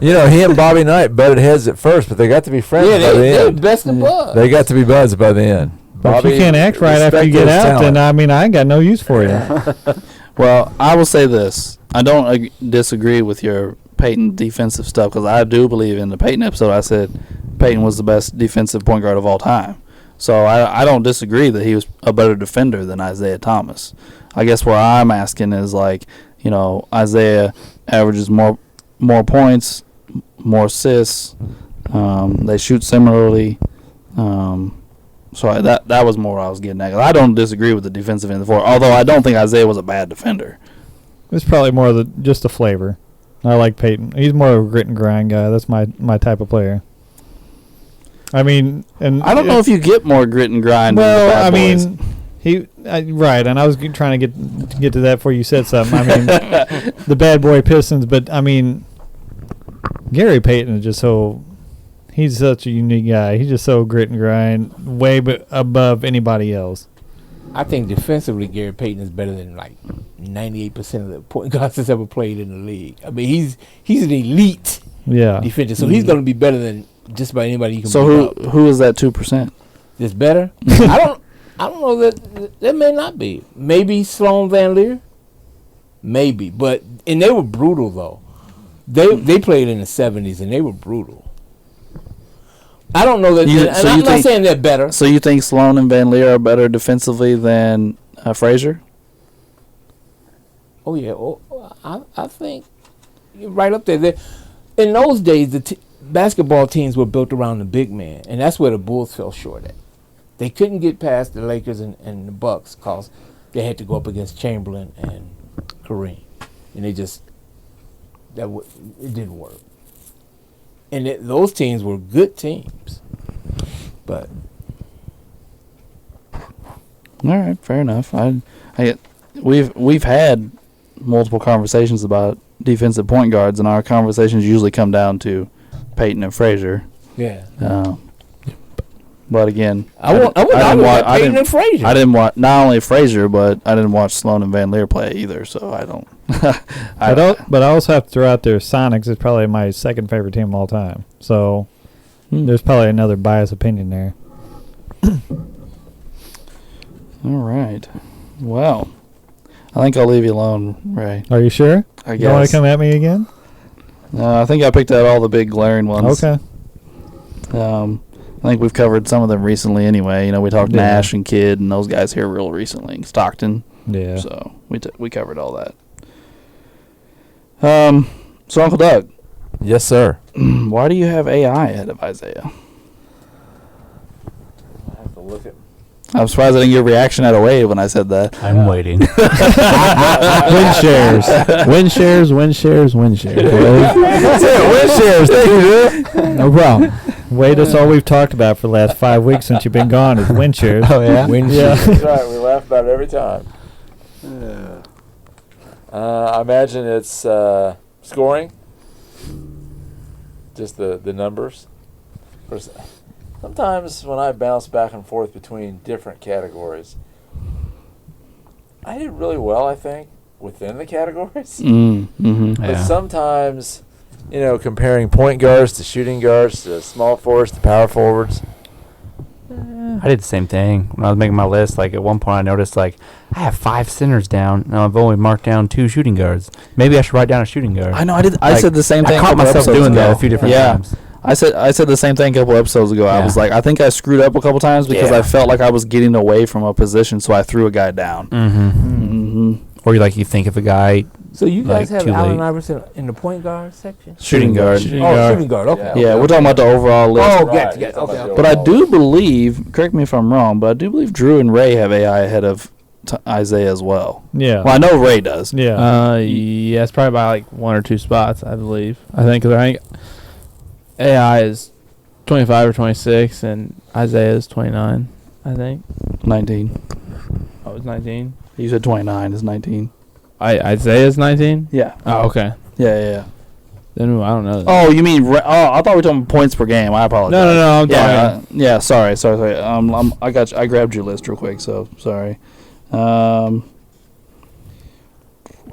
You know, he and Bobby Knight butted heads at first, but they got to be friends Yeah, by the they're end. best of buds. They got to be buds by the end. But if you can't act right after you get out, then I mean, I ain't got no use for you. Well, I will say this. I don't disagree with your Peyton defensive stuff because I do believe in the Peyton episode I said Peyton was the best defensive point guard of all time. So I don't disagree that he was a better defender than Isiah Thomas. I guess where I'm asking is, like, you know, Isaiah averages more points, more assists. They shoot similarly. So that was more what I was getting at. I don't disagree with the defensive end of the floor, although I don't think Isaiah was a bad defender. It's probably more of just the flavor. I like Peyton. He's more of a grit and grind guy. That's my type of player. I mean, and I don't know if you get more grit and grind. Well, than the I Bad Boys. mean, right, and I was trying to get to that before you said something. I mean, the bad boy Pistons, but I mean, Gary Payton is just so. He's such a unique guy. He's just so grit and grind, way above anybody else. I think defensively, Gary Payton is better than like 98% of the point guards that's ever played in the league. I mean, he's an elite defender, so he's going to be better than just about anybody you can. So who is that 2%? That's better? I don't know that may not be. Maybe Sloan Van Leer. maybe. But and they were brutal though. They played in the 70s and they were brutal. I don't know that. I'm not saying they're better. So you think Sloan and Van Leer are better defensively than Frazier? Oh yeah. I think you're right up there. In those days, the basketball teams were built around the big man, and that's where the Bulls fell short at. They couldn't get past the Lakers and the Bucks because they had to go up against Chamberlain and Kareem, and it didn't work. And those teams were good teams, but all right, fair enough. We've had multiple conversations about defensive point guards, and our conversations usually come down to Peyton and Frazier. yeah. But again, I want Peyton and Frazier. I didn't watch not only Frazier, but I didn't watch Sloan and Van Leer play either. So I don't. But I also have to throw out there Sonics is probably my second favorite team of all time. So there's probably another biased opinion there. All right. Well, I think I'll leave you alone, Ray. Are you sure? I guess. You don't want to come at me again? I think I picked out all the big glaring ones. Okay. I think we've covered some of them recently anyway. You know, we talked Nash and Kidd and those guys here real recently. Stockton. Yeah. So we covered all that. So Uncle Doug. Yes, sir. Why do you have AI ahead of Isiah? I have to look at. I'm surprised I didn't get a reaction out of Wade when I said that. I'm waiting. Win shares. Win shares. Win shares. That's it. Win shares. Thank you, dude. No problem. Wade, that's all we've talked about for the last 5 weeks since you've been gone is wind shares. Oh, yeah? Wind That's shares. right. We laugh about it every time. I imagine it's scoring. Just the numbers. Of course, sometimes when I bounce back and forth between different categories, I did really well, I think, within the categories. Mm-hmm. But sometimes, comparing point guards to shooting guards to small forwards to power forwards. I did the same thing when I was making my list. Like at one point, I noticed I have 5 centers down, and I've only marked down 2 shooting guards. Maybe I should write down a shooting guard. I know. I said the same thing. I caught myself doing that a few different times. I said the same thing a couple episodes ago. I was like, I think I screwed up a couple times because I felt like I was getting away from a position, so I threw a guy down. Mm-hmm. Or you think of a guy. So you guys have too Allen late. Iverson in the point guard section? Shooting guard. Shooting guard. Okay. Yeah, we're talking about the overall list. Oh, Right. gotcha. Okay. But I do believe, correct me if I'm wrong, but I do believe Drew and Ray have AI ahead of Isiah as well. Yeah. Well, I know Ray does. Yeah. Yeah, it's probably by like 1 or 2 spots, I believe. I think AI is 25 or 26, and Isiah is 29. I think 19. Oh, it's 19. You said 29 is 19. Isiah is 19. Yeah. Oh, okay. Yeah. Then I don't know. Oh, you mean? I thought we were talking points per game. I apologize. No. I'm talking. Yeah. Sorry. I got you. I grabbed your list real quick. So sorry. Where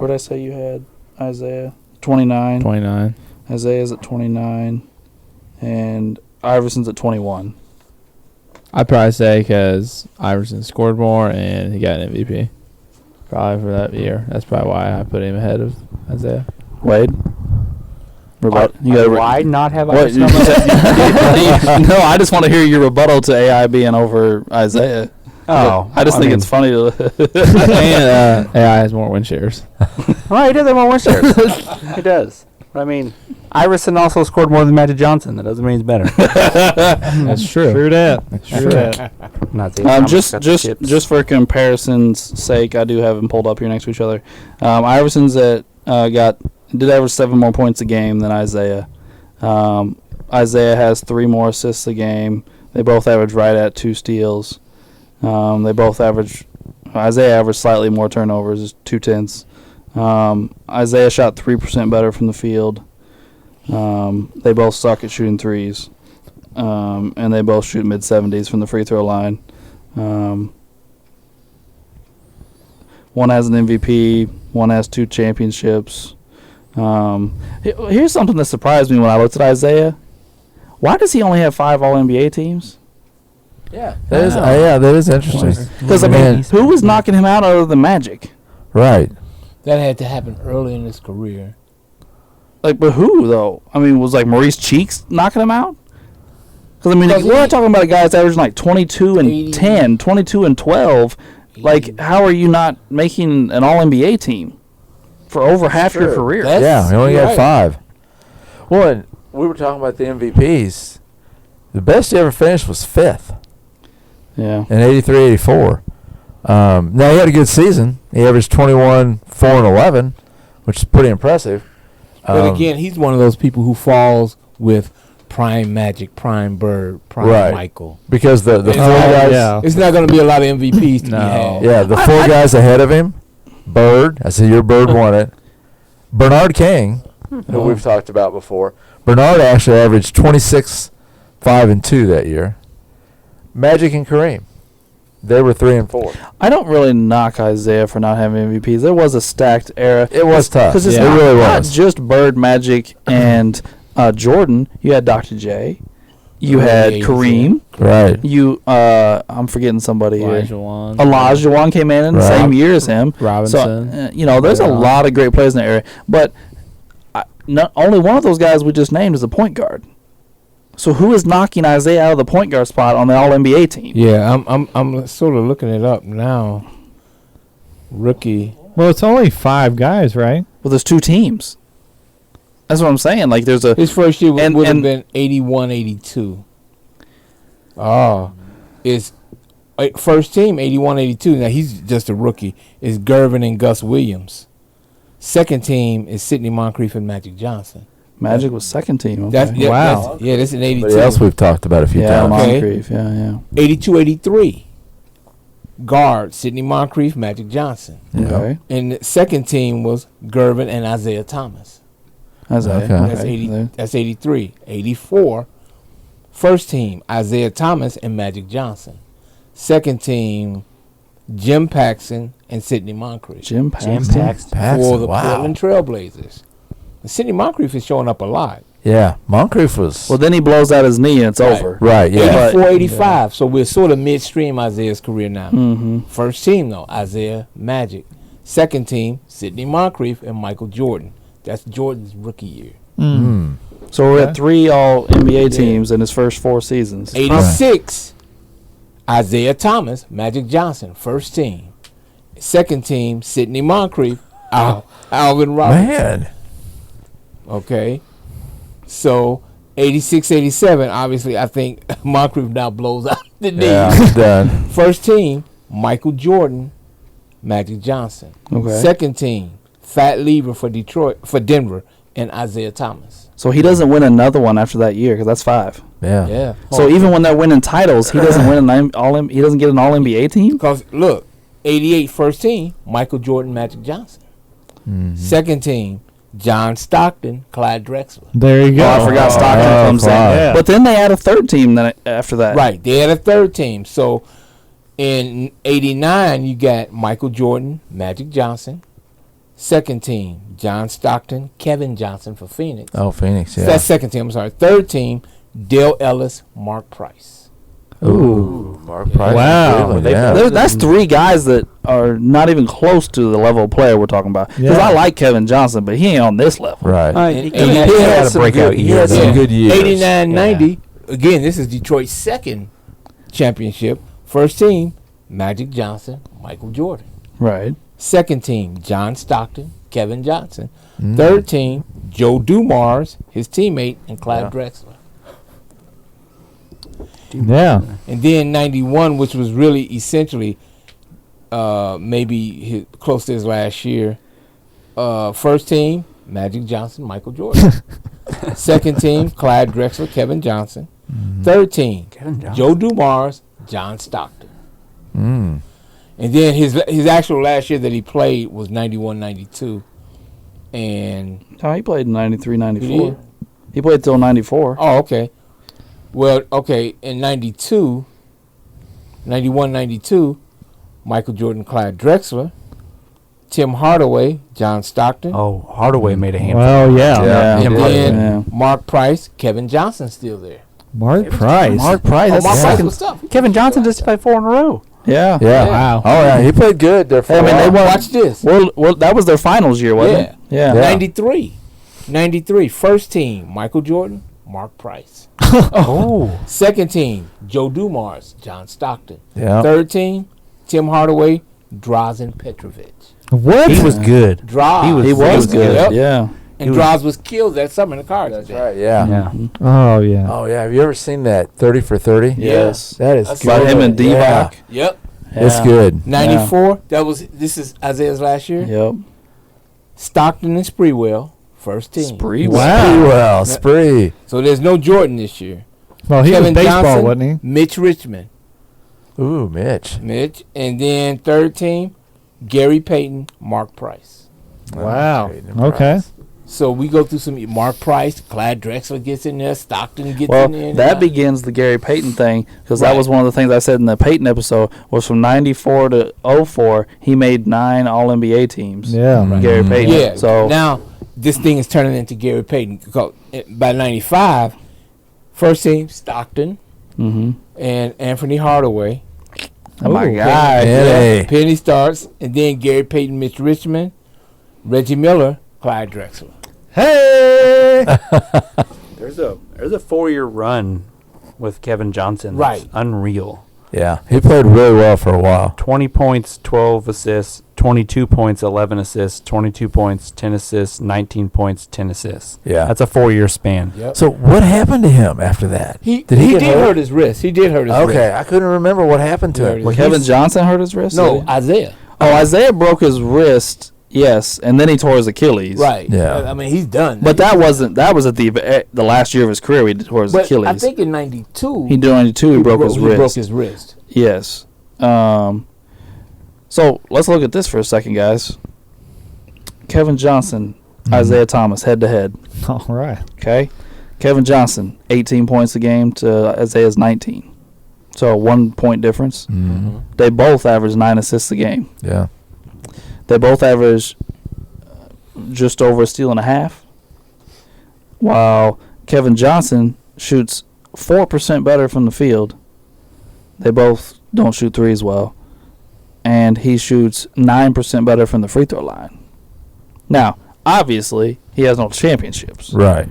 did I say you had Isiah? 29. 29. Isaiah's at 29, and Iverson's at 21. I'd probably say because Iverson scored more and he got an MVP. Probably for that year. That's probably why I put him ahead of Isiah. Wade. Why not have what? Iverson? No, I just want to hear your rebuttal to AI being over Isiah. Oh, I just think it's funny to. And AI has more win shares. Well, he does have more win shares. He does. But I mean, Iverson also scored more than Magic Johnson. That doesn't mean he's better. That's true. True that. Not the just for comparison's sake, I do have them pulled up here next to each other. Iverson's did average 7 more points a game than Isiah. Isiah has 3 more assists a game. They both average right at 2 steals. Isiah averaged slightly more turnovers, 0.2. Isiah shot 3% better from the field. They both suck at shooting threes. And they both shoot mid-70s from the free throw line. One has an MVP. One has 2 championships. Here's something that surprised me when I looked at Isiah. Why does he only have 5 All-NBA teams? Yeah, that is interesting. Because, who was knocking him out other than Magic? Right. That had to happen early in his career. Like, but who though? I mean, was like Maurice Cheeks knocking him out? Because I mean, Because we're he- not talking about a guy that's averaging like 22 and 80. 10, 22 and 12. Like, how are you not making an All NBA team for over half your Sure. career? That's- Yeah, we only you're got right. 5. Well, and we were talking about the MVPs. The best he ever finished was 5th Yeah. in 83-84. Now, he had a good season. He averaged 21, 4, and 11, which is pretty impressive. But again, he's one of those people who falls with prime Magic, prime Bird, prime Right. Michael. Because the It's four not- guys, yeah. It's not going to be a lot of MVPs to No. be had. yeah, the 4 guys ahead of him, Bird, I said your Bird won it. Bernard King, who we've talked about before. Bernard actually averaged 26, 5, and 2 that year. Magic and Kareem, they were 3 and 4. I don't really knock Isaiah for not having MVPs. There was a stacked era. It was tough. Because it's It not, really not was. just Bird, Magic, and Jordan. You had Dr. J. You Early had 80s, Kareem. Right. You, I'm forgetting somebody here. Elijah Wan. Elijah Wan came in the Right. same year as him. Robinson. So, you know, there's a Yeah. lot of great players in the area. But not only one of those guys we just named is a point guard. So who is knocking Isaiah out of the point guard spot on the All NBA team? Yeah, I'm sort of looking it up now. Rookie. Well, it's only 5 guys, right? Well, there's 2 teams. That's what I'm saying. Like, there's a His first year And- would have and- been 81, 82. Oh, it's first team 81, 82. Now he's just a rookie. Is Gervin and Gus Williams. Second team is Sidney Moncrief and Magic Johnson. Magic was second team. Okay. That's yeah, Wow. that's in 82. Somebody else we've talked about a few yeah, times. Okay. Moncrief. Yeah. 82, 83. Guard Sidney Moncrief, Magic Johnson. Yeah. Okay. And the second team was Gervin and Isiah Thomas. Isaiah. Okay. That's Okay. 80. There. That's 83. 84. First team Isiah Thomas and Magic Johnson. Second team Jim Paxson and Sidney Moncrief Jim Paxton. Paxson, for the wow. Portland Trailblazers. And Sidney Moncrief is showing up a lot. Yeah, Moncrief was Well, then he blows out his knee and it's Right. over. right. Yeah, 84, 85. So we're sort of midstream Isaiah's career now. Mm-hmm. First team though, Isaiah Magic. Second team, Sidney Moncrief and Michael Jordan. That's Jordan's rookie year. Mm. So we're Okay. at 3 All NBA teams in his first 4 seasons. 86, Isiah Thomas, Magic Johnson, first team. Second team, Sidney Moncrief, Alvin Robertson. Man, Okay. So 86, 87, obviously I think Moncrief now blows out the knee. yeah, he's done. First team, Michael Jordan, Magic Johnson. Okay. Second team, Fat Lever for Denver, and Isiah Thomas. So he doesn't win another one after that year because that's 5. Yeah, Yeah. So even when they're winning titles, he doesn't win he doesn't get an All NBA team. Because look, 88 first team, Michael Jordan, Magic Johnson. Mhm. Second team, John Stockton, Clyde Drexler. There you go. Oh, I forgot Stockton Oh, comes in. Clyde. Yeah. But then they add a third team then after that. Right. They had a third team. So in 89, you got Michael Jordan, Magic Johnson. Second team, John Stockton, Kevin Johnson for Phoenix. Oh, Phoenix. So Yeah. that's second team. I'm sorry. Third team, Dale Ellis, Mark Price. Ooh, Mark Price. Wow. Cleveland, They- yeah. That's 3 guys that are not even close to the level of player we're talking about. Because Yeah. I like Kevin Johnson, but he ain't on this level. Right. He And had, he he had had a some breakout good- he year. had some though. good years. 89, 90. Again, this is Detroit's second championship. First team, Magic Johnson, Michael Jordan. Right. Second team, John Stockton, Kevin Johnson. Mm. Third team, Joe Dumars, his teammate, and Clyde Drexler. Yeah. And then 91, which was really essentially maybe close to his last year. First team, Magic Johnson, Michael Jordan. Second team, Clyde Drexler, Kevin Johnson. Third team, Kevin Johnson. Joe Dumars, John Stockton. Mm. And then his actual last year that he played was 91, 92. And, Oh, he played in 93, 94. He did? He played till 94. oh, okay. Well, okay, in 92, 91, 92, Michael Jordan, Clyde Drexler, Tim Hardaway, John Stockton, Oh, Hardaway made a handful. Well, yeah. Yeah. and Tim then Yeah. Mark Price, Kevin Johnson still there. Mark Price. Mark Price. Oh, That's Mark the Price second. was tough. Kevin Johnson just played 4 in a row. Yeah. Yeah. Wow. Oh yeah, he played good there for I a mean, while. they won. Watch this. Well, that was their finals year, wasn't it? Yeah. Yeah. 93. First team, Michael Jordan, Mark Price. Oh. Second team, Joe Dumars, John Stockton. Yeah. Third team, Tim Hardaway, Drazen Petrovic. What? He was good. Drazen. He was good. Yep. Yeah. And Drazen was killed that summer in the car. That's right. Yeah. Yeah. Oh yeah. Oh yeah. Have you ever seen that 30 for 30? Yes. That is That's good. About him and Divac. Yeah. Yep. It's good. 94. This is Isaiah's last year. Yep. Stockton and Spreewell, first team. Spree. Wow. Spree. So there's no Jordan this year. Well, he Kevin was baseball, Johnson, wasn't he? Mitch Richmond. Ooh, Mitch. And then third team, Gary Payton, Mark Price. Wow. Payton Okay. Price. So we go through some Mark Price, Clyde Drexler gets in there, Stockton gets Well, in there. that begins the Gary Payton thing because that Right. was one of the things I said in the Payton episode was from 94 to 04, he made 9 All-NBA teams. Yeah. Right. Gary Payton. Yeah. So now this thing is turning into Gary Payton. Because by 95, first team, Stockton mhm. and Anthony Hardaway. Oh my Ooh. God. Penny. Penny starts, and then Gary Payton, Mitch Richmond, Reggie Miller, Clyde Drexler. Hey. There's a 4-year run with Kevin Johnson. Right. That's unreal. Yeah. He played really well for a while. 20 points, 12 assists, 22 points, 11 assists, 22 points, 10 assists, 19 points, 10 assists. Yeah. That's a 4-year span. Yep. So what happened to him after that? He Did he did get hurt? hurt his wrist. He did hurt his wrist. Okay, I couldn't remember what happened to He him. hurt Well, his Kevin wrist. Johnson hurt his wrist? No, Did he? Isaiah. Oh, Isaiah broke his wrist, yes, and then he tore his Achilles. Right. Yeah. I mean, he's done. But that was at the last year of his career he tore his But Achilles. I think in 92, he did 92, he broke his wrist. He broke his wrist. Yes. So let's look at this for a second, guys. Kevin Johnson, Isiah Thomas, head to head. All right. Okay. Kevin Johnson, 18 points a game to Isaiah's 19. So 1 point difference. Mhm. They both average 9 assists a game. Yeah. They both average just over a steal and a half. While Kevin Johnson shoots 4% better from the field. They both don't shoot threes well. And he shoots 9% better from the free throw line. Now, obviously, he has no championships. Right.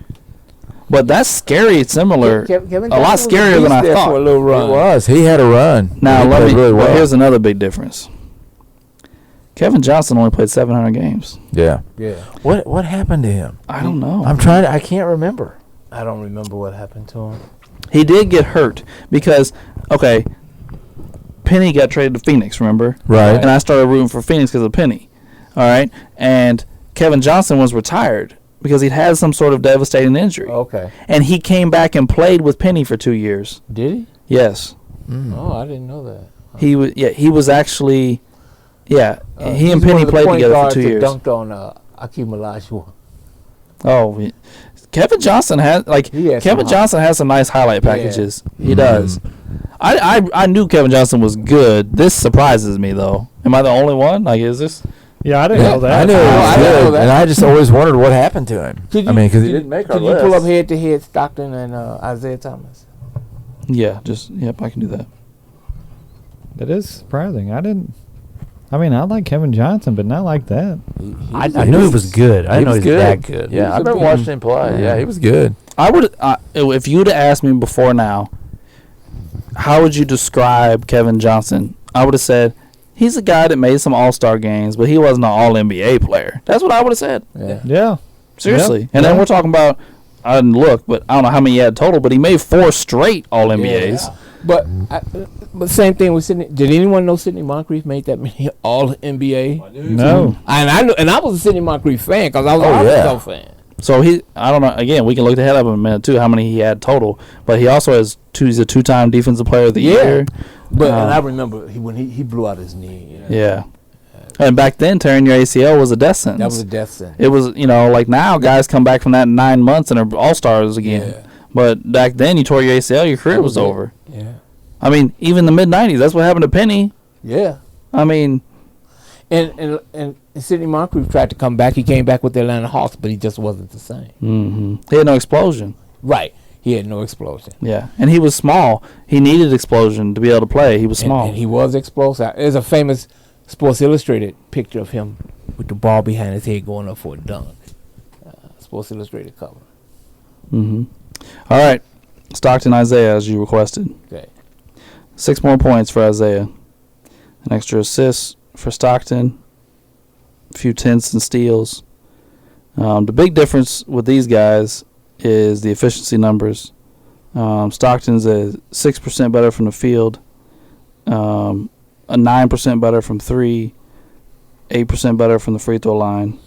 But that's scary, similar. Kevin a lot Johnson was scarier than I beast there thought. For a little run. He was. He had a run. Now, he let played me. really Well, well. here's another big difference. Kevin Johnson only played 700 games. Yeah. Yeah. What happened to him? I don't know. I can't remember. I don't remember what happened to him. He did get hurt because, okay, Penny got traded to Phoenix, remember? Right. And I started rooting for Phoenix because of Penny. All right? And Kevin Johnson was retired because he'd had some sort of devastating injury. Okay. And he came back and played with Penny for 2 years. Did he? Yes. Oh, I didn't know that. He was actually, he and He's one Penny of the played point together for guards 2 that years. Dunked on Akeem Olajuwon. Oh, Kevin Johnson has He has Kevin some Johnson has some nice highlight Yeah. packages. He does. I knew Kevin Johnson was good. This surprises me though. Am I the only one? Like, is this? Yeah, I didn't know that. I knew he was I didn't know good, that. and I just always wondered what happened to him. I mean, because he didn't make our Could you list. pull up head to head Stockton and Isiah Thomas? Yeah, I can do that. That is surprising. I mean, I like Kevin Johnson, but not like that. I knew he was good. I didn't know he was that good. Yeah, I was a remember good- watching him play. Yeah, he was good. I would if you'd have asked me before now, how would you describe Kevin Johnson? I would have said he's a guy that made some All-Star games, but he wasn't an All-NBA player. That's what I would have said. Yeah. Yeah. Seriously. Yep. And then Yeah. we're talking about, I didn't look, but I don't know how many he had total, but he made 4 straight All-NBAs. But same thing with Sidney. Did anyone know Sidney Moncrief made that many All NBA? No. And I knew, and I was a Sidney Moncrief fan because I was an Arkansas fan. So I don't know, again, we can look ahead of him in a minute too, how many he had total. But he also has he's a 2-time Defensive Player of the Year. But and I remember when he blew out his knee. You know, Yeah. And back then, tearing your ACL was a death sentence. that was a death sentence. It was, like now, guys come back from that in 9 months and are all-stars again. Yeah. But back then, you tore your ACL, your career That was was it. over. Yeah. I mean, even the mid-'90s, that's what happened to Penny. Yeah. I mean, And Sidney Moncrief tried to come back. He came back with the Atlanta Hawks, but he just wasn't the same. he had no explosion. Right. he had no explosion. Yeah, and he was small. He needed explosion to be able to play. He was small. And he was explosive. There's a famous Sports Illustrated picture of him with the ball behind his head going up for a dunk. Sports Illustrated cover. Mm-hmm. All right, Stockton Isaiah, as you requested. Okay. 6 more points for Isaiah. An extra assist for Stockton. A few tenths and steals. The big difference with these guys is the efficiency numbers. Stockton's a 6% better from the field, a 9% better from 3, 8% better from the free throw line.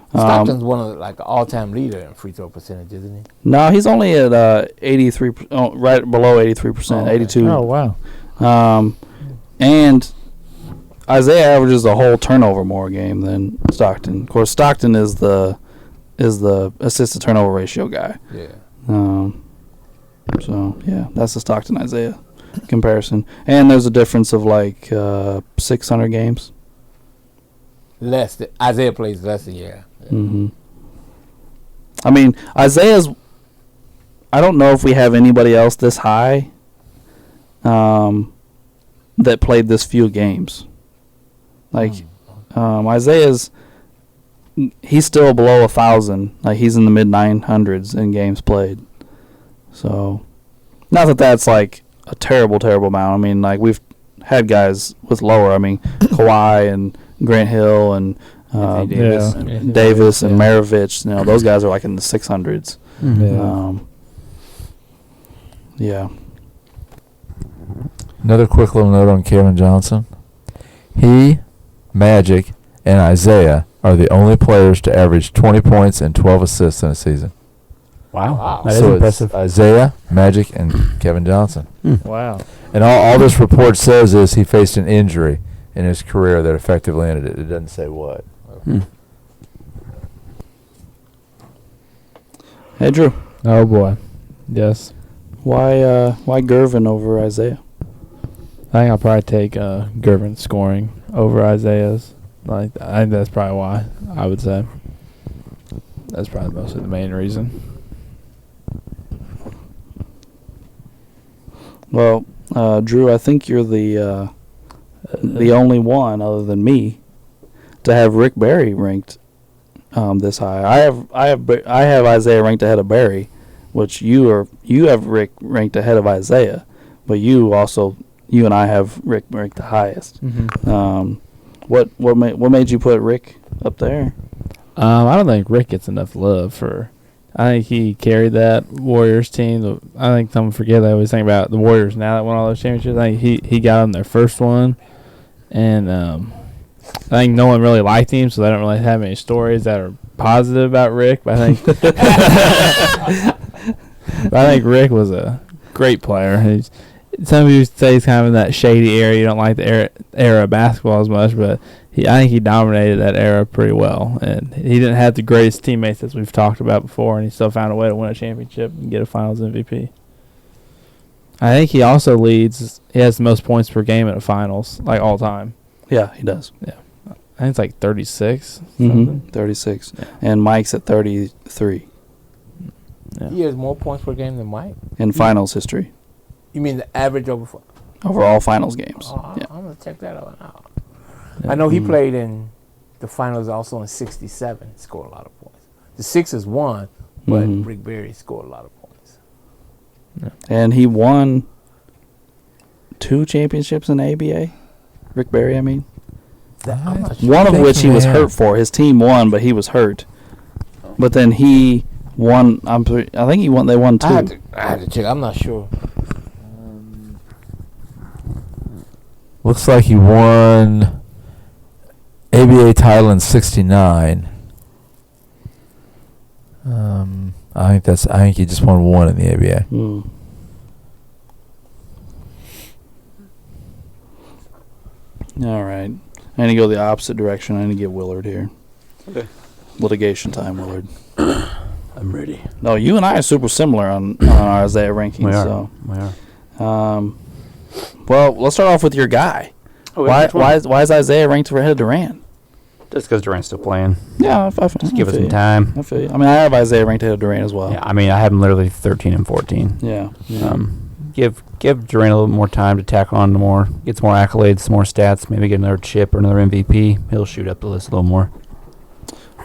Stockton's one of the all-time leader in free throw percentage, isn't he? No, he's only at 83, right below 83%, okay. 82. Oh, wow. And Isaiah averages a whole turnover more a game than Stockton. Of course, Stockton is the assist to turnover ratio guy. Yeah. So yeah, that's the Stockton Isaiah comparison. And there's a difference of 600 games. Less. Isaiah plays less a year. Mm-hmm. I mean, Isaiah's. I don't know if we have anybody else this high. That played this few games. Isaiah's. He's still below 1,000. He's in the mid 900s in games played. So, not that that's a terrible amount. I mean, we've had guys with lower. I mean, Kawhi and Grant Hill and Davis, Davis and Maravich. Those guys are in the 600s. Mm-hmm. Yeah. Another quick little note on Kevin Johnson. He, Magic, and Isaiah are the only players to average 20 points and 12 assists in a season. Wow. That is So impressive. it's Isaiah, Magic, and Kevin Johnson. Wow. And all this report says is he faced an injury in his career that effectively ended it. It doesn't say what. Hey, Drew. Oh boy. Yes. Why Gervin over Isaiah? I think I'll probably take Gervin scoring over Isaiah's. I think that's probably why. I would say that's probably mostly the main reason. Well, Drew, I think you're the only one other than me to have Rick Barry ranked this high. I have Isaiah ranked ahead of Barry, which you have Rick ranked ahead of Isaiah, but you and I have Rick ranked the highest. Mm-hmm. What made you put Rick up there? I don't think Rick gets enough love for. I think he carried that Warriors team. I think some forget they always think about the Warriors now that won all those championships. I think he got them their first one, and I think no one really liked him, so they don't really have any stories that are positive about Rick. But I think Rick was a great player. Some of you say he's kind of in that shady area. You don't like the era of basketball as much, but I think he dominated that era pretty well. And he didn't have the greatest teammates as we've talked about before, and he still found a way to win a championship and get a Finals MVP. I think he also leads. He has the most points per game in the Finals, all time. Yeah, he does. Yeah, I think it's 36. Mm-hmm. 36, yeah. And Mike's at 33 Yeah. He has more points per game than Mike. in Finals history. You mean the average over All Finals games. Oh, Yeah. I'm gonna check that out now. Yeah. I know he Mhm. played in the finals also in '67. Scored a lot of points. The Sixers won, but Mhm. Rick Barry scored a lot of points. And he won 2 championships in the ABA. Rick Barry, I mean. I'm not sure. One of which he was Yeah. hurt for. His team won, but he was hurt. But then he won. I think he won. They won 2. I had to check. I'm not sure. Looks like he won ABA title in '69. I think he just won 1 in the ABA. Mm. All right. I need to go the opposite direction. I need to get Willard here. Okay. Litigation time, Willard. I'm ready. No, you and I are super similar on our Isaiah rankings. We are. So, We are. well, let's start off with your guy. Oh, Why is Isaiah ranked ahead of Durant? Just because Durant's still playing. Yeah, Just give us some time. I feel you. I mean, I have Isaiah ranked ahead of Durant as well. Yeah, I mean, I have him literally 13 and 14. Yeah. Give Durant a little more time to tack on more, get some more accolades, some more stats, maybe get another chip or another MVP. He'll shoot up the list a little more.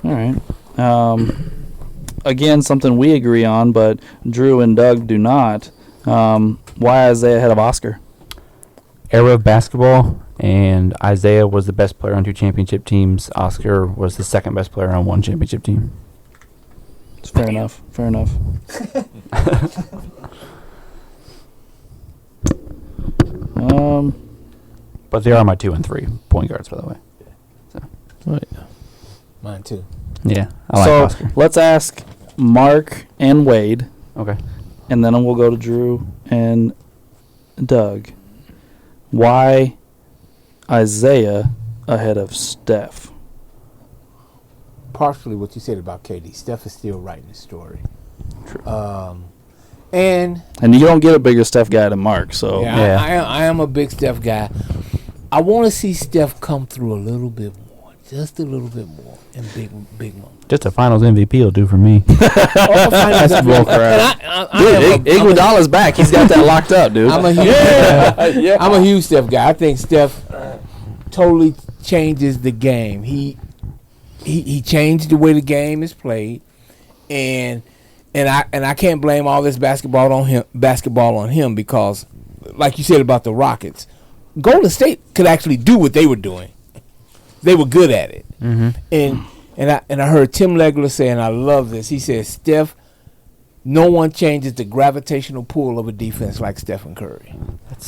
All right. Again, something we agree on, but Drew and Doug do not. Why Isaiah ahead of Oscar? Era of basketball, and Isaiah was the best player on 2 championship teams. Oscar was the second best player on 1 championship team. It's fair enough. Fair enough. But they are my 2 and 3 point guards, by the way. Mine too. Yeah, I like So Oscar. let's ask Mark and Wade, Okay. and then we'll go to Drew and Doug. Why Isaiah ahead of Steph? Partially what you said about KD. Steph is still writing the story. And And you don't get a bigger Steph guy than Mark, so yeah, I am a big Steph guy. I want to see Steph come through a little bit more, just a little bit more, in big moments. Just a Finals MVP will do for me. That's bull crap. Dude, Iguodala's back. He's got that locked up, dude. I'm a huge Steph guy. I think Steph totally changes the game. He changed the way the game is played, and I can't blame all this basketball on him because, like you said about the Rockets, Golden State could actually do what they were doing. They were good at it. Mm-hmm. And I heard Tim Legler say, and I love this. He says, Steph, no one changes the gravitational pull of a defense like Stephen Curry.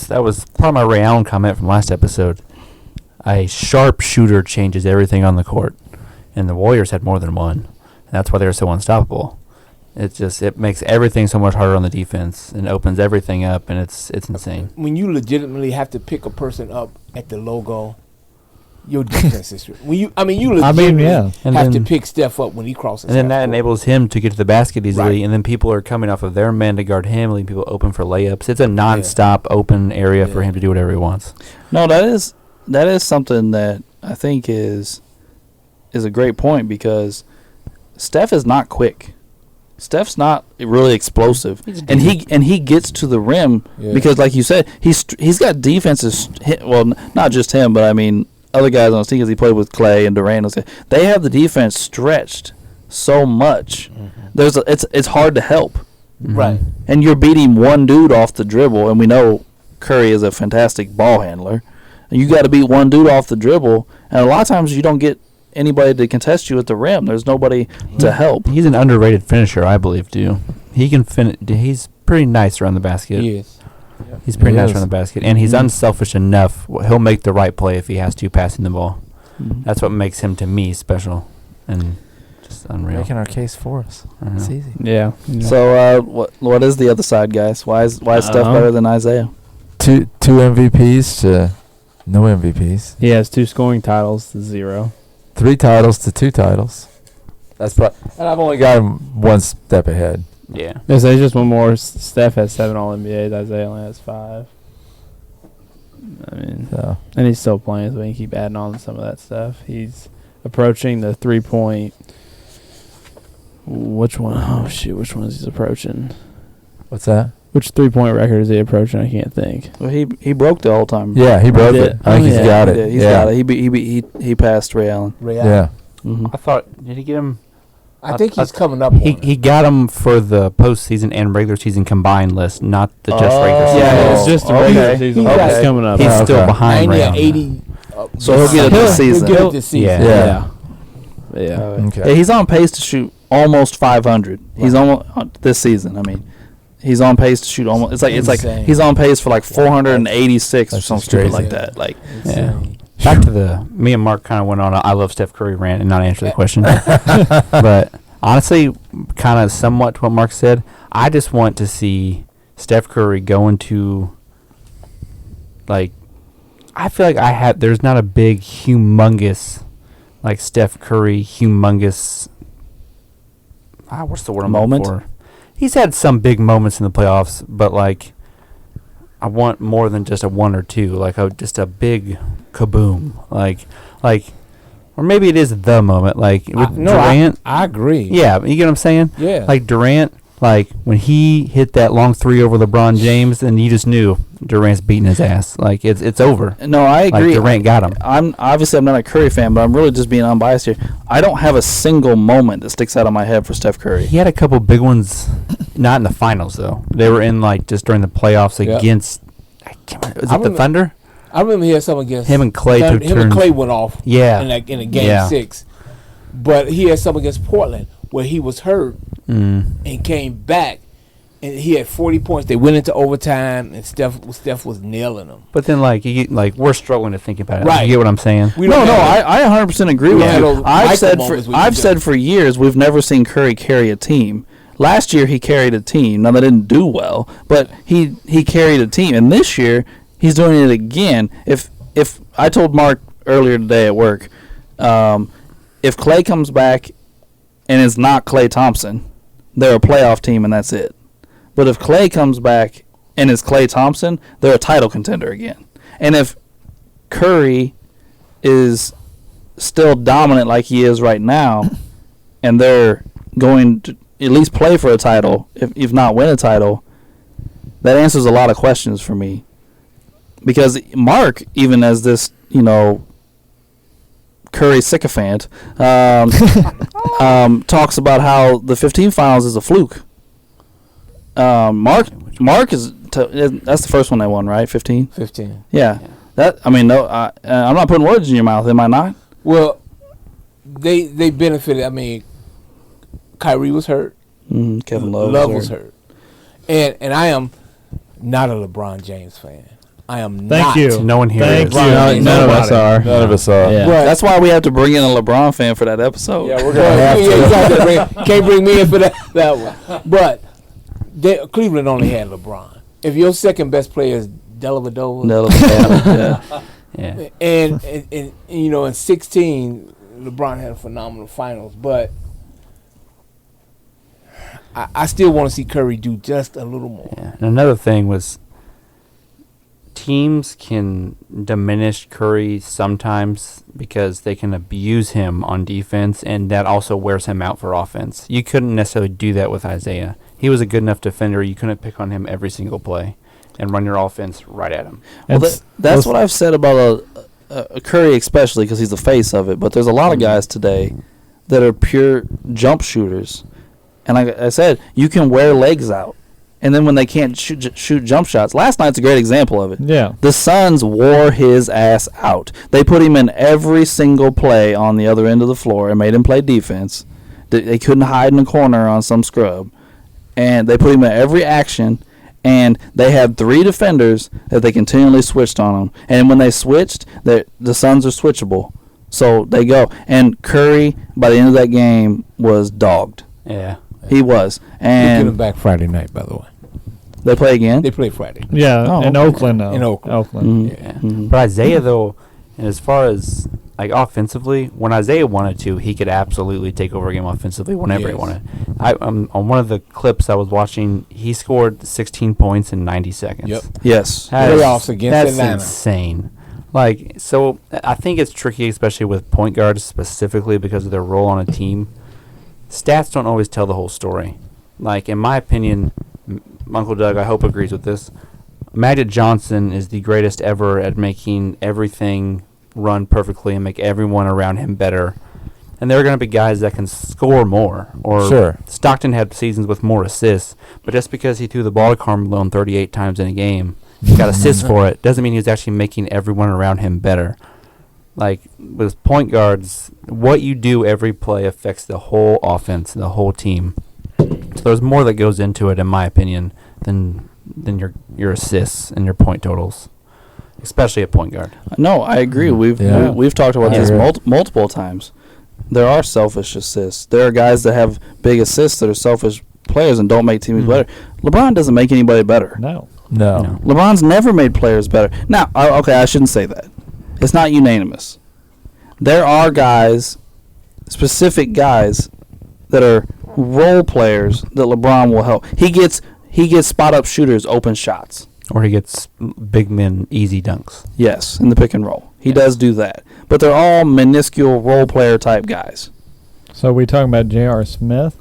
That was part of my Ray Allen comment from last episode. A sharp shooter changes everything on the court, and the Warriors had more than one. And that's why they were so unstoppable. It makes everything so much harder on the defense and opens everything up, and it's insane. When you legitimately have to pick a person up at the logo, your defense is you legitimately have to pick Steph up when he crosses. And then that enables him to get to the basket easily, Right. and then people are coming off of their men to guard him, leaving people open for layups. It's a non-stop open area for him to do whatever he wants. No, that is something that I think is a great point because Steph is not quick. Steph's not really explosive, and he gets to the rim because, like you said, he's got defenses. Well, not just him, but I mean other guys on his team because he played with Clay and Durant. They have the defense stretched so much. It's hard to help, right? And you're beating one dude off the dribble, and we know Curry is a fantastic ball handler. And you got to beat one dude off the dribble, and a lot of times you don't get anybody to contest you at the rim. There's nobody to help. He's an underrated finisher, I believe, too. He can finish. He's pretty nice around the basket. He is. He's pretty nice around the basket, and he's unselfish enough. He'll make the right play if he has to passing the ball. That's what makes him, to me, special and just unreal. Making our case for us. It's easy. Yeah. So what is the other side, guys? Why is Steph better than Isaiah? Two MVPs to no MVPs. He has 2 scoring titles to 0. 3 titles to 2 titles. And I've only got him one step ahead. Yeah. There's just one more. Steph has 7 All-NBAs. Isaiah only has 5. I mean, and he's still playing, so we can keep adding on to some of that stuff. He's approaching the 3-point. Which one? Oh, shoot. Which one is he approaching? What's that? Which 3-point record is he approaching? I can't think. Well, he broke the all-time. Yeah, he broke it. I think he's got it. He's got it. He passed Ray Allen. Yeah. Mm-hmm. I thought, did he get him? I think he's coming up. He got him for the postseason and regular season combined list, not the just regular season. Yeah, it's just the regular season. Okay. He's coming up. He's still behind 90 Ray or Allen. 80. So he'll get it this season. He'll get it this season. Yeah. Yeah. Okay. Yeah, he's on pace to shoot almost 500. He's almost this season. I mean, he's on pace to shoot almost. It's like Insane. he's on pace for like 486 or That's something just stupid crazy. like that. Like, Back to me and Mark kind of went on a I love Steph Curry rant and not answer the question. But honestly, kind of somewhat to what Mark said, I just want to see Steph Curry go into, like, I feel like there's not a big, humongous, like Steph Curry, humongous, what's the word I'm looking Moment? for? He's had some big moments in the playoffs, but, like, I want more than just a 1 or 2, like just a big kaboom. Like or maybe it is the moment. Like with Durant. I agree. Yeah, you get what I'm saying? Yeah. Like Durant, like when he hit that long three over LeBron James, and you just knew Durant's beating his ass. Like it's over. No, I agree. Like Durant got him. I'm not a Curry fan, but I'm really just being unbiased here. I don't have a single moment that sticks out of my head for Steph Curry. He had a couple big ones, not in the finals though. They were in like just during the playoffs against. I can't remember, was it the Thunder? I remember he had something against Him and Clay took him and turns. Clay went off. Yeah. In a game 6, but he had something against Portland where he was hurt and came back, and he had 40 points. They went into overtime, and Steph was nailing them. But then we're struggling to think about it. Right. You get what I'm saying? I 100% agree with you. I've do. said for years we've never seen Curry carry a team. Last year he carried a team. Now they didn't do well, but he carried a team, and this year he's doing it again. If I told Mark earlier today at work, if Clay comes back and it's not Klay Thompson, they're a playoff team and that's it. But if Clay comes back and it's Klay Thompson, they're a title contender again. And if Curry is still dominant like he is right now, and they're going to at least play for a title, if not win a title, that answers a lot of questions for me. Because Mark, even as this, Curry sycophant, talks about how the 15 finals is a fluke. Mark is that's the first one they won, right? 15. 15. Yeah. I'm not putting words in your mouth, am I not? Well, they benefited. I mean, Kyrie was hurt. Kevin Love was hurt. And I am not a LeBron James fan. I am Thank not. you. No one here Thank is. you. None of us are. None of us are. Yeah. But That's why we have to bring in a LeBron fan for that episode. yeah, we're gonna have to. Can't bring me in for that one. But Cleveland only had LeBron. If your second best player is Dellavedova, Yeah. and in 16, LeBron had a phenomenal finals, but I still want to see Curry do just a little more. Yeah. And another thing was teams can diminish Curry sometimes because they can abuse him on defense, and that also wears him out for offense. You couldn't necessarily do that with Isiah. He was a good enough defender. You couldn't pick on him every single play and run your offense right at him. Well, that's what I've said about a Curry, especially because he's the face of it. But there's a lot of guys today that are pure jump shooters. And like I said, you can wear legs out. And then when they can't shoot jump shots. Last night's a great example of it. Yeah. The Suns wore his ass out. They put him in every single play on the other end of the floor and made him play defense. They couldn't hide in the corner on some scrub. And they put him in every action. And they had 3 defenders that they continually switched on him. And when they switched, the Suns are switchable. So they go. And Curry, by the end of that game, was dogged. Yeah. He was. They get And him back Friday night, by the way. they play again? They play Friday. Yeah, Oh, in okay. Oakland, though. In Oakland. Mhm. Yeah. Mhm. But Isiah, though, and as far as like offensively, when Isiah wanted to, he could absolutely take over a game offensively whenever he Yes. wanted. On one of the clips I was watching, he scored 16 points in 90 seconds. Yep. Yes. Playoffs against That's Atlanta. insane. Like, so I think it's tricky, especially with point guards specifically because of their role on a team. Stats don't always tell the whole story. Like, in my opinion, Uncle Doug, I hope agrees with this. Magic Johnson is the greatest ever at making everything run perfectly and make everyone around him better. And there are going to be guys that can score more. Or Sure. Stockton had seasons with more assists, but just because he threw the ball to Karl Malone 38 times in a game, he got assists for it, doesn't mean he's actually making everyone around him better. Like, with point guards, what you do every play affects the whole offense, the whole team. So there's more that goes into it, in my opinion, than your assists and your point totals, especially at point guard. No, I agree. We've talked about this multiple times. There are selfish assists. There are guys that have big assists that are selfish players and don't make teams better. LeBron doesn't make anybody better. No. LeBron's never made players better. Now, okay, I shouldn't say that. It's not unanimous. There are guys, specific guys, that are role players that LeBron will help. He gets spot up shooters open shots. Or he gets big men easy dunks. Yes, in the pick and roll. He does do that. But they're all minuscule role player type guys. So we talking about J.R. Smith?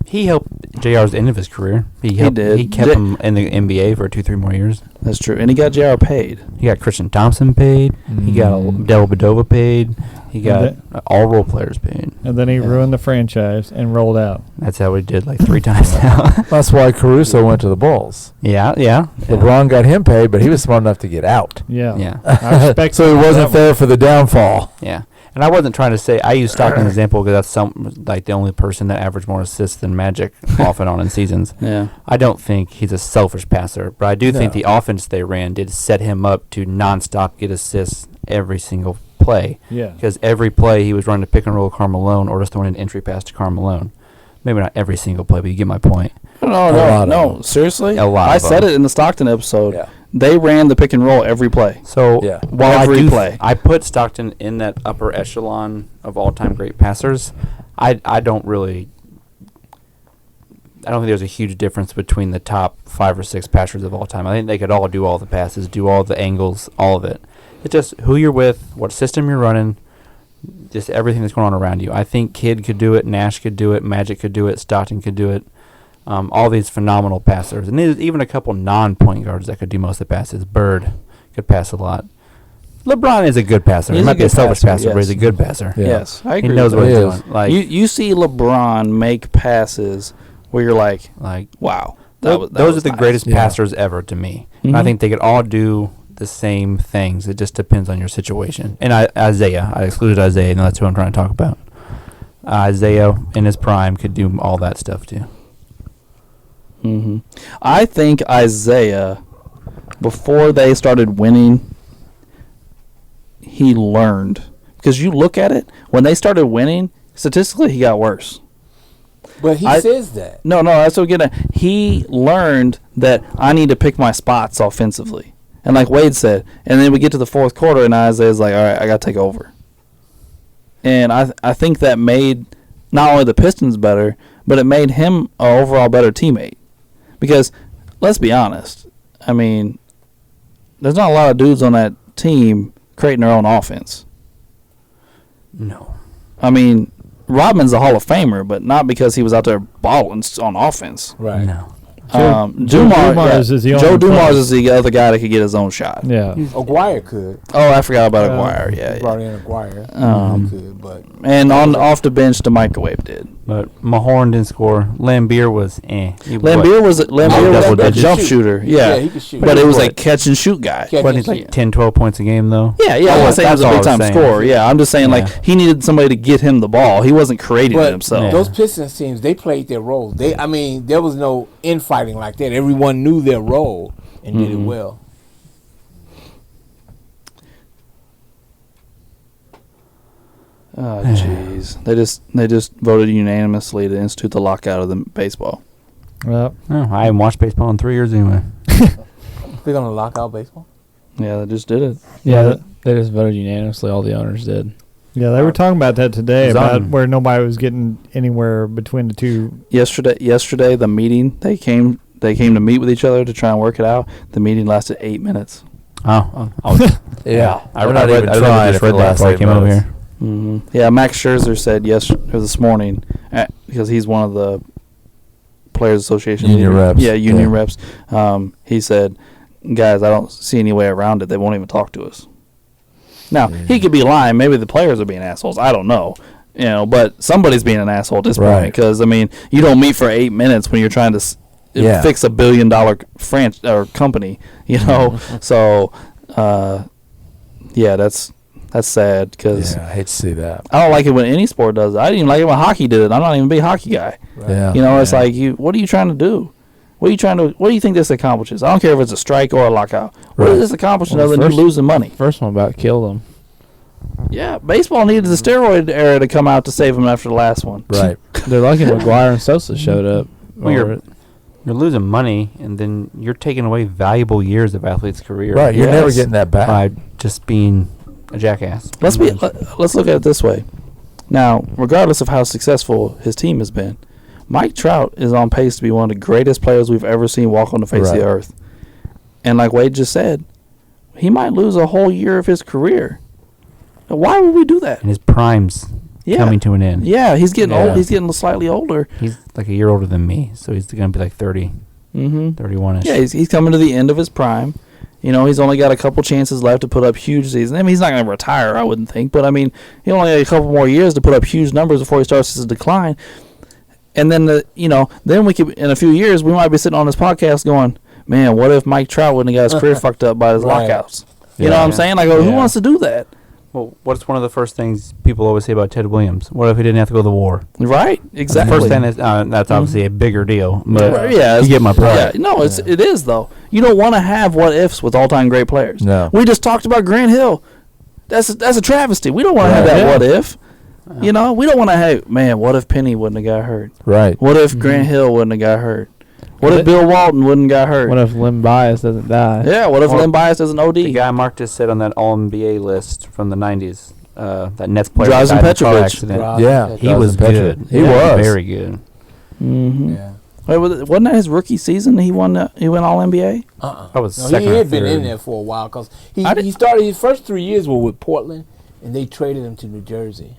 He helped JR's end of his career. He did. He kept him in the NBA for 2-3 more years. That's true. And he got JR paid. He got Christian Thompson paid. He got Del Badova paid. He got all role players paid. And then he ruined the franchise and rolled out. That's how he did like 3 times now. That's why Caruso went to the Bulls. Yeah. LeBron got him paid, but he was smart enough to get out. Yeah. Yeah. I respect So he wasn't that there for the downfall. Yeah. And I wasn't trying to say, I use Stockton as an example because that's like the only person that averaged more assists than Magic off and on in seasons. Yeah. I don't think he's a selfish passer, but I do think the offense they ran did set him up to nonstop get assists every single play. Yeah. Because every play he was running a pick and roll to Carmelo or just throwing an entry pass to Carmelo. Maybe not every single play, but you get my point. No. Seriously? A lot I of said them. it in the Stockton episode. Yeah. They ran the pick and roll every play. So Yeah. while Every play. I put Stockton in that upper echelon of all-time great passers, I don't think there's a huge difference between the top 5 or 6 passers of all time. I think they could all do all the passes, do all the angles, all of it. It's just who you're with, what system you're running, just everything that's going on around you. I think Kidd could do it, Nash could do it, Magic could do it, Stockton could do it. All these phenomenal passers. And there's even a couple non-point guards that could do most of the passes. Bird could pass a lot. LeBron is a good passer. He might be a selfish passer, but he's a good passer. Yeah. Yes, I agree. He knows with what that. he's doing. Like, You see LeBron make passes where you're like, wow. Those are the nice. greatest Yeah. passers ever to me. And I Mhm. think they could all do the same things. It just depends on your situation. And Isaiah, I excluded Isaiah, and that's who I'm trying to talk about. Isaiah in his prime could do all that stuff too. Mm-hmm. I think Isaiah, before they started winning, he learned. Because you look at it, when they started winning, statistically he got worse. But he says that. No, that's what I'm getting at. He learned that I need to pick my spots offensively. And like Wade said, and then we get to the fourth quarter and Isaiah's like, all right, I got to take over. And I think that made not only the Pistons better, but it made him an overall better teammate. Because, let's be honest, I mean, there's not a lot of dudes on that team creating their own offense. No. I mean, Rodman's a Hall of Famer, but not because he was out there balling on offense. Right. No. Joe Dumars is the Joe only Dumars player. is the other guy that could get his own shot. Yeah. Aguirre could. Oh, I forgot about Uh, Aguirre. He Yeah, brought yeah. in Aguirre. Um, He could, but And off the bench, the microwave did. But Mahorn didn't score. Lambeer was He Lambeer was a double-digit jump shoot. shooter. yeah, Yeah, he could shoot. but it was a What? catch and shoot guy. Catch Wasn't and he like shoot. 10, 12 points a game though? Yeah, I'm not saying he was a that's all I big was time saying. scorer. Yeah, I'm just saying Yeah. like he needed somebody to get him the ball. He wasn't creating it But himself. those Pistons teams, they played their roles. There was no infighting like that. Everyone knew their role and did it well. Oh, jeez. They just voted unanimously to institute the lockout of the baseball. Well, Oh, I haven't watched baseball in 3 years anyway. They're gonna lock out baseball. Yeah, they just did it. yeah, They just voted unanimously. All the owners did. yeah, they were talking about that today It's about on. where nobody was getting anywhere between the two. Yesterday, the meeting they came to meet with each other to try and work it out. The meeting lasted 8 minutes. Oh, Yeah. I We're read not even just trying read for the that last before I 8 came over minutes. here. Yeah, Max Scherzer said this morning because he's one of the Players Association Union reps. Yeah, union Yeah. reps. He said, "Guys, I don't see any way around it. They won't even talk to us." Now he could be lying. Maybe the players are being assholes. I don't know. But somebody's being an asshole at this point. Right. Because I mean, you don't meet for 8 minutes when you're trying to Yeah. fix $1 billion or company. So yeah, that's sad because Yeah, I hate to see that. I don't like it when any sport does it. I didn't even like it when hockey did it. I'm not even a big hockey guy. Yeah. It's like what are you trying to do? What do you think this accomplishes? I don't care if it's a strike or a lockout. What Right. does this accomplish Well, other than you first- losing money? First one about killed them. Yeah, baseball needed the steroid era to come out to save them after the last one. Right. They're lucky McGuire and Sosa showed up. Well, you're losing money, and then you're taking away valuable years of athletes' career. Right. You're never Yes. getting that back. by just being a jackass. Let's look at it this way. Now, regardless of how successful his team has been, Mike Trout is on pace to be one of the greatest players we've ever seen walk on the face of Right. the earth. And like Wade just said, he might lose a whole year of his career. Why would we do that? And his prime's coming to an end. Yeah, he's getting Yeah. old. He's getting slightly older. He's like a year older than me, so he's going to be like 30, Mm-hmm. 31-ish. Yeah, he's coming to the end of his prime. You know, he's only got a couple chances left to put up huge seasons. I mean, he's not going to retire, I wouldn't think. But, I mean, he only has a couple more years to put up huge numbers before he starts his decline. And then, then we could, in a few years, we might be sitting on this podcast going, man, what if Mike Trout wouldn't have got his career fucked up by his Right. lockouts? You know what I'm saying? Like, who wants to do that? Well, what's one of the first things people always say about Ted Williams? What if he didn't have to go to the war? Right? Exactly. The first thing that's obviously a bigger deal. But Right, yeah, you get my point. Yeah, no, it is though. You don't want to have what ifs with all time great players. No. We just talked about Grant Hill. That's a travesty. We don't want to have that what if. You know, we don't want to have, man, what if Penny wouldn't have got hurt? Right. What if Grant Hill wouldn't have got hurt? What if Bill Walton wouldn't have got hurt? What if Lim Bias doesn't die? Yeah, what if Or Len Bias doesn't OD? The guy Mark just said on that All-NBA list from the 90s, that Nets player Drazen that died in a car Petrovic. accident. Yeah. He was good. He was. Very good. Mm-hmm. Yeah. Wait, wasn't that his rookie season? He won All NBA. That was No, second he or had been third. in there for a while because I did- he started his first 3 years were with Portland, and they traded him to New Jersey.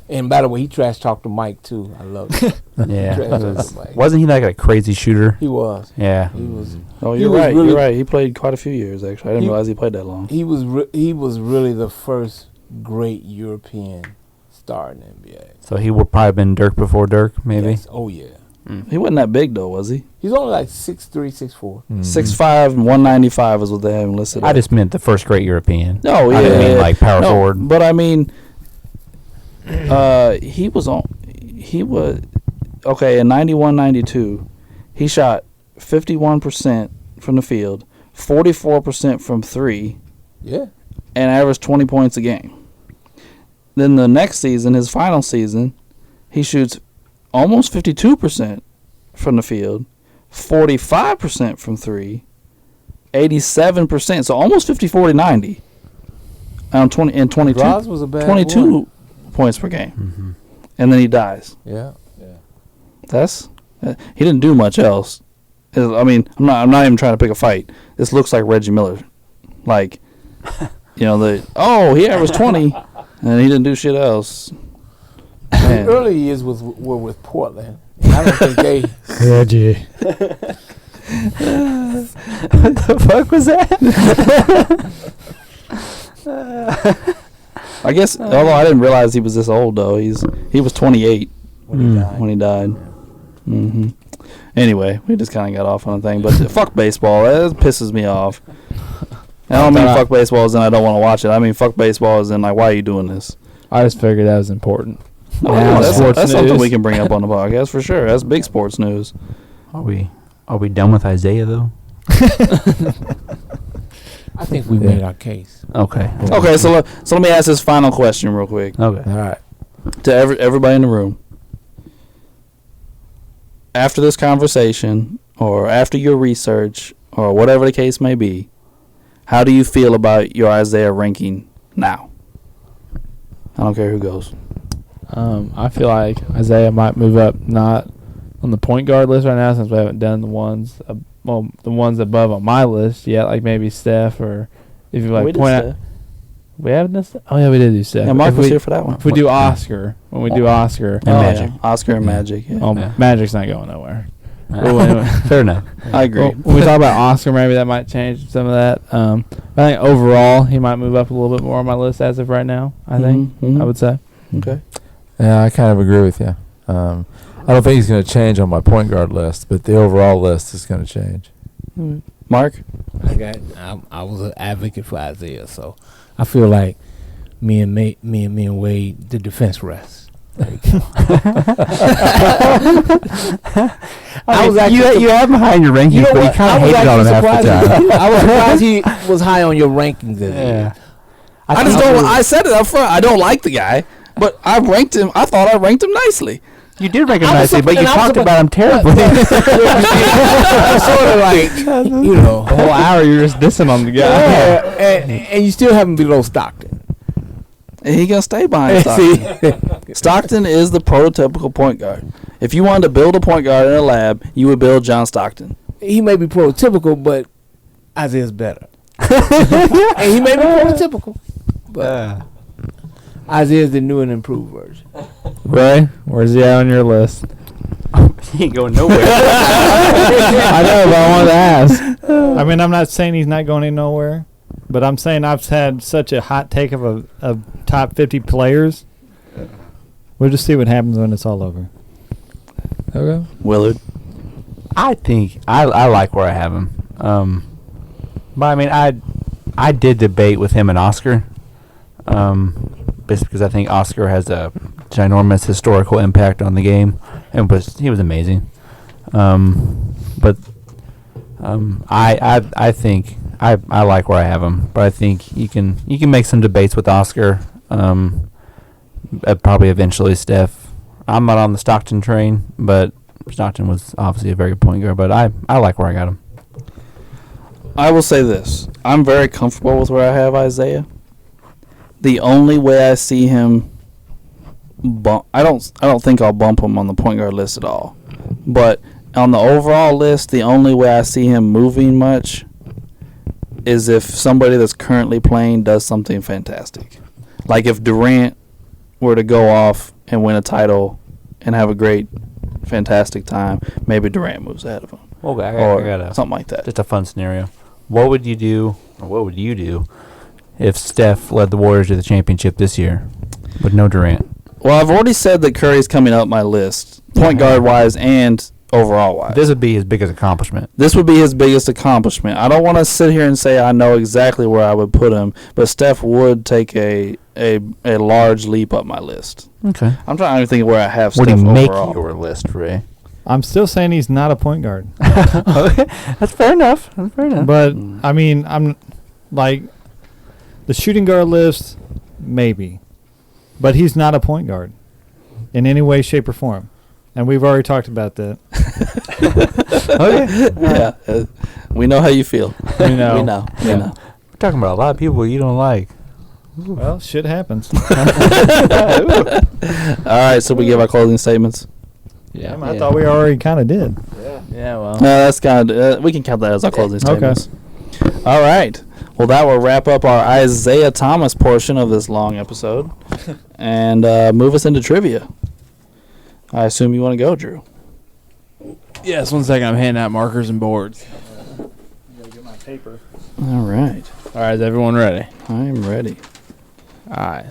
And by the way, he trash talked to Mike too. I love it. Yeah. Trash talked to Mike. Wasn't he like a crazy shooter? He was. Yeah. He was. Oh, He you're was right. really- You're right. He played quite a few years actually. I didn't He- realize he played that long. He was. He was really the first great European star in the NBA. So he would probably been Dirk before Dirk, maybe. Yes. Oh yeah. He wasn't that big though, was he? He's only like 6'3", 6'4". 6'5" and 195 is what they have him listed. I at. just meant the first great European. No, yeah, I didn't mean yeah. like power No, forward. But I mean, he was okay in 91-92. He shot 51% from the field, 44% from three, Yeah. and averaged 20 points a game. Then the next season, his final season, he shoots almost 52% from the field, 45% from three, 87%, so almost 50-40-90 on 22 Draws was a bad 22 one. points per game. Mm-hmm. And then he dies. Yeah. That's he didn't do much else. I mean, I'm not even trying to pick a fight. This looks like Reggie Miller. Like, he averaged 20 and he didn't do shit else. The Man. early years were with Portland. I don't think they. Reggie. What the fuck was that? I guess, although I didn't realize he was this old though. He was 28 When he died. when he died. Hmm. Anyway, we just kind of got off on a thing, but fuck baseball. That pisses me off. I don't mean fuck baseball as in I don't want to watch it. I mean fuck baseball as in like, why are you doing this? I just figured that was important. Oh, Now that's sports something news. we can bring up on the podcast for sure. That's big sports news. Are we done with Isaiah though? I think we made our case. Okay. Okay, so let me ask this final question real quick Okay. All right. to everybody in the room. After this conversation, or after your research, or whatever the case may be, how do you feel about your Isaiah ranking now? I don't care who goes. I feel like Isaiah might move up, not on the point guard list right now since we haven't done the ones above on my list yet, like maybe Steph or if you like We did point out. Steph. We haven't done Steph? Oh yeah, we did do Steph. Yeah, Mark If was we- here for that one. If we do Oscar, when we do Oscar, And Magic. Yeah. Oscar and Magic. Yeah. oh, Yeah. Magic's not going nowhere. Well, anyway. Fair enough. I agree. Well, when we talk about Oscar, maybe that might change some of that. I think overall he might move up a little bit more on my list as of right now. I think Mhm. I would say. Okay. Yeah, I kind of agree with you. I don't think he's going to change on my point guard list, but the overall list is going to change. Mark? I was an advocate for Isaiah, so I feel like me and Wade, the defense rests. I was actually you have him high in your rankings, You know but you what? kind I of was hated on him actually half the surprised. time. I was surprised he was high on your rankings. Yeah. I just don't. I said it up front. I don't like the guy, but I ranked him. I thought I ranked him nicely. You did rank him I was nicely, but you and I was talked about him terribly. sort of like, you know. The whole hour you're just dissing on the guy. And you still have him below Stockton. And he gonna stay behind Stockton. Stockton is the prototypical point guard. If you wanted to build a point guard in a lab, you would build John Stockton. He may be prototypical, but Isaiah's better. And he may be prototypical, but Isaiah's the new and improved version. Ray, where's he at on your list? He ain't going nowhere. I know, but I wanted to ask. I mean, I'm not saying he's not going nowhere, but I'm saying I've had such a hot take of a top 50 players. We'll just see what happens when it's all over. Okay. Willard. I think I like where I have him. But I mean, I did debate with him and Oscar. Just because I think Oscar has a ginormous historical impact on the game, and he was amazing. But I think I like where I have him, but I think you can make some debates with Oscar. Probably eventually Steph. I'm not on the Stockton train, but Stockton was obviously a very good point guard. But I like where I got him. I will say this. I'm very comfortable with where I have Isaiah. The only way I see him I don't think I'll bump him on the point guard list at all. But on the overall list, the only way I see him moving much is if somebody that's currently playing does something fantastic. Like if Durant were to go off and win a title and have a great, fantastic time, maybe Durant moves ahead of him. Well, I got something like that. Just a fun scenario. What would you do, or what would you do, if Steph led the Warriors to the championship this year with no Durant? Well, I've already said that Curry's coming up my list, point guard wise and overall wise. This would be his biggest accomplishment. This would be his biggest accomplishment. I don't want to sit here and say I know exactly where I would put him, but Steph would take a large leap up my list. Okay. I'm trying to think of where I have What Steph do you make overall. your list, Ray? I'm still saying he's not a point guard. Okay, that's fair enough. But, I mean, I'm like, the shooting guard list, maybe. But he's not a point guard in any way, shape, or form. And we've already talked about that. Okay. Yeah, we know how you feel. We know. We know. We're talking about a lot of people you don't like. Well, shit happens. All right, so we give our closing statements. Yeah. I thought we already kind of did. Yeah, well. No, that's kind of we can count that as our closing statements. All right. Well, that will wrap up our Isiah Thomas portion of this long episode, and move us into trivia. I assume you want to go, Drew. Yes, 1 second. I'm handing out markers and boards. Get my paper. All right. All right, is everyone ready? I am ready. All right.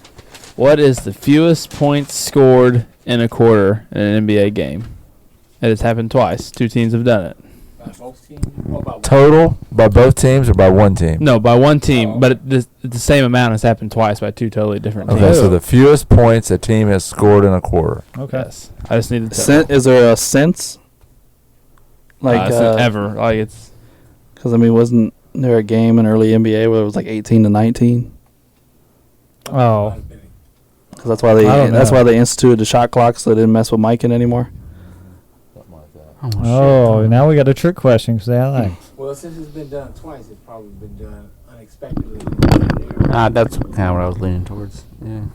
What is the fewest points scored in a quarter in an NBA game? It has happened twice. Two teams have done it. Total by both teams or by one team? No, by one team, but the same amount has happened twice by two totally different teams. Okay, so the fewest points a team has scored in a quarter. Okay. Yes. I just need to Is there a sense? Like ever. Like it's because I mean, wasn't there a game in early NBA where it was like 18-19? Oh. Because that's why I don't know. they instituted the shot clock so they didn't mess with Mikan anymore. Oh, now we got a trick question because I like. Well, since it's been done twice, it's probably been done unexpectedly. That's kind of what I was leaning towards. Yeah.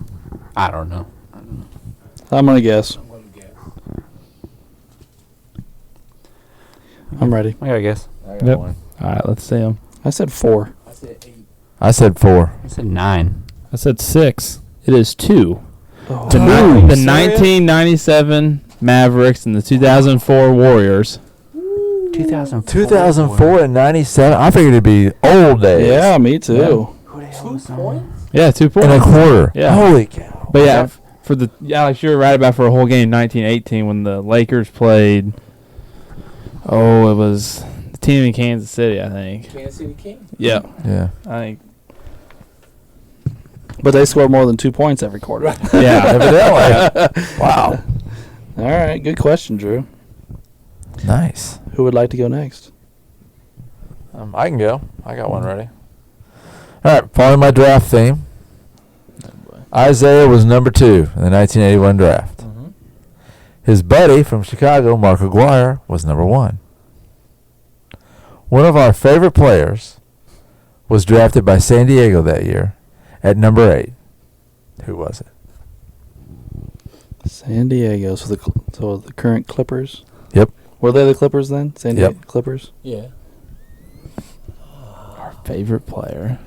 I don't know. I'm gonna guess. I'm going to guess. I'm ready. I gotta guess. I got Yep. one. all right. Let's see them. I said 4. I said 8. I said 4. I said 9. I said 6. It is 2. Oh. The 1997 Mavericks and the 2004 Warriors. 2004. 2004 and 97. I figured it'd be old days. Yeah, me too. 2 points? Yeah, 2 points. In a quarter. Yeah. Holy cow. But yeah, for the Alex, you were right about for a whole game, 1918, when the Lakers played. Oh, it was the team in Kansas City, I think. Kansas City Kings. Yeah, Yeah. I think. But they scored more than 2 points every quarter. Yeah, Evidently. Wow. All right, good question, Drew. Nice. Who would like to go next? I can go. I got one ready. All right, following my draft theme, Isaiah was number 2 in the 1981 draft. His buddy from Chicago, Mark Aguirre, was number 1. One of our favorite players was drafted by San Diego that year at number 8. Who was it? San Diego. So the current Clippers. Yep. Were they the Clippers then? San Diego Clippers. Yeah. Favorite player.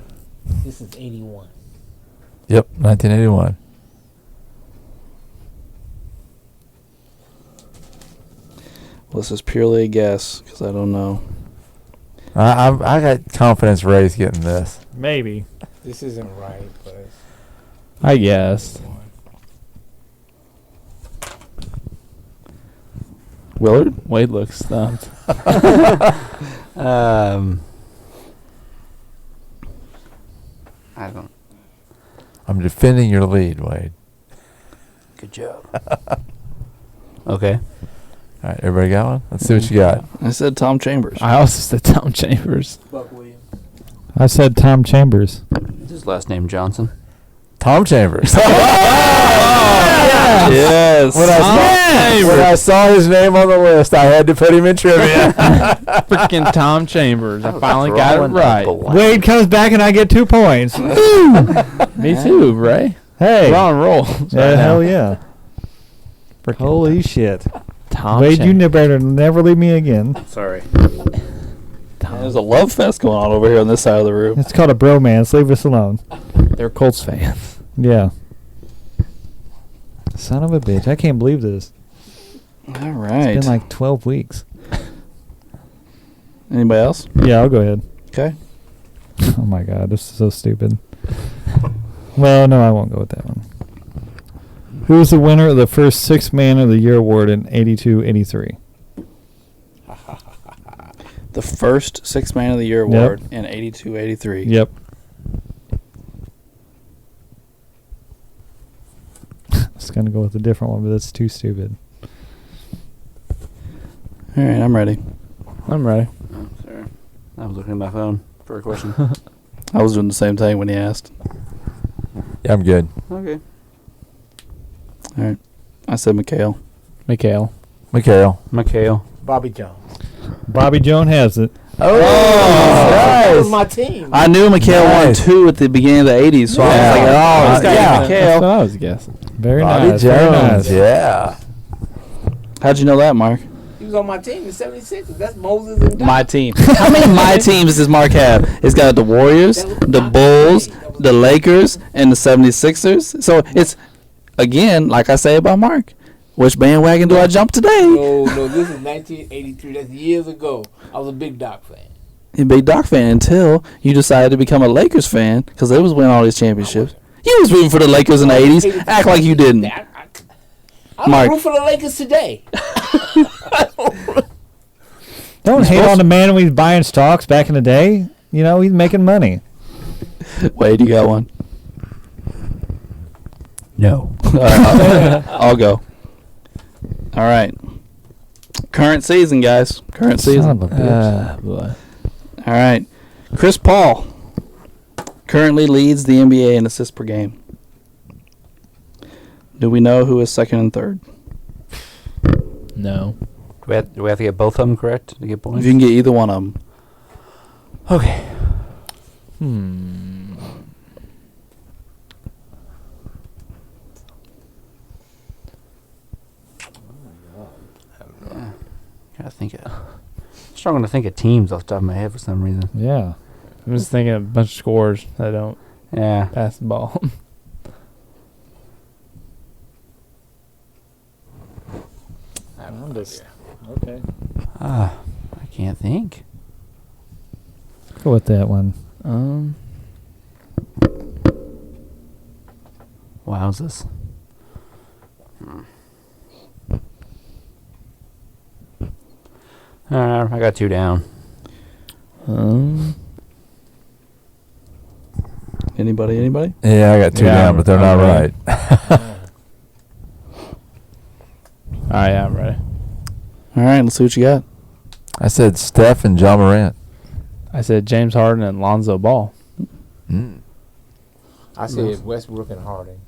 This is 81. Yep, 1981. Well, this is purely a guess because I don't know. I got confidence Ray's getting this. Maybe. This isn't right, but I guessed. Willard? Wade looks stumped. I don't. I'm defending your lead, Wade. Good job. Okay. All right, everybody got one? Let's see what you got. I said Tom Chambers. I also said Tom Chambers. Buck Williams. I said Tom Chambers. Is his last name Johnson? Tom Chambers. Yes. When I saw his name on the list, I had to put him in trivia. Freaking Tom Chambers. I finally got it right. Wade comes back and I get 2 points. Me too, Ray. Hey. We're on roll. Yeah, hell yeah. Freaking Holy shit. Tom Wade, you Chambers. better never leave me again. Sorry. There's a love fest going on over here on this side of the room. It's called a bromance. Leave us alone. They're Colts fans. Yeah. Son of a bitch. I can't believe this. All right. It's been like 12 weeks. Anybody else? Yeah, I'll go ahead. Okay. Oh my god, this is so stupid. Well, no, I won't go with that one. Who was the winner of the first Sixth Man of the Year award in 82-83? The first Sixth Man of the Year award in 82-83. Yep. I was going to go with a different one, but that's too stupid. All right, I'm ready. I'm ready. Oh, sorry. I was looking at my phone for a question. I was doing the same thing when he asked. Yeah, I'm good. Okay. All right. I said McHale. Mikhail. Mikhail. Bobby Jones. Bobby Jones has it. That was my team. I knew McHale Nice. won 2 at the beginning of the 80s, so I was like, oh, this guy yeah. McHale. That's what I was guessing. Very Bobby nice. Very Jones. nice. Yeah. How'd you know that, Mark? He was on my team in 76. That's Moses and Doc. My team. How many my teams does Mark have? It's got the Warriors, the Bulls, the Lakers, and the 76ers. So it's, again, like I say about Mark, which bandwagon do I jump today? No, this is 1983. That's years ago. I was a big Doc fan. You're a big Doc fan until you decided to become a Lakers fan because they was winning all these championships. You was rooting for the Lakers in the 80s. Act like you didn't. I don't Mark. root for the Lakers today. Don't hate on the man when he's buying stocks back in the day. You know, he's making money. Wade, you got one? No. All right, I'll go. All right. Current season, guys. Current season. Son of a bitch. Boy. All right. Chris Paul currently leads the NBA in assists per game. Do we know who is second and third? No. Do we have to get both of them correct to get If points? you can get either one of them. Okay. Gotta think of. Struggling to think of teams off the top of my head for some reason. Yeah. I'm just thinking of a bunch of scores that don't Yeah. pass the ball. Okay. I can't think. Go with that one. Wowzers. I got 2 down. Anybody? Yeah, I got 2 down, but they're not right. All right, I'm ready. All right, let's see what you got. I said Steph and John Morant. I said James Harden and Lonzo Ball. I said Westbrook and Harden.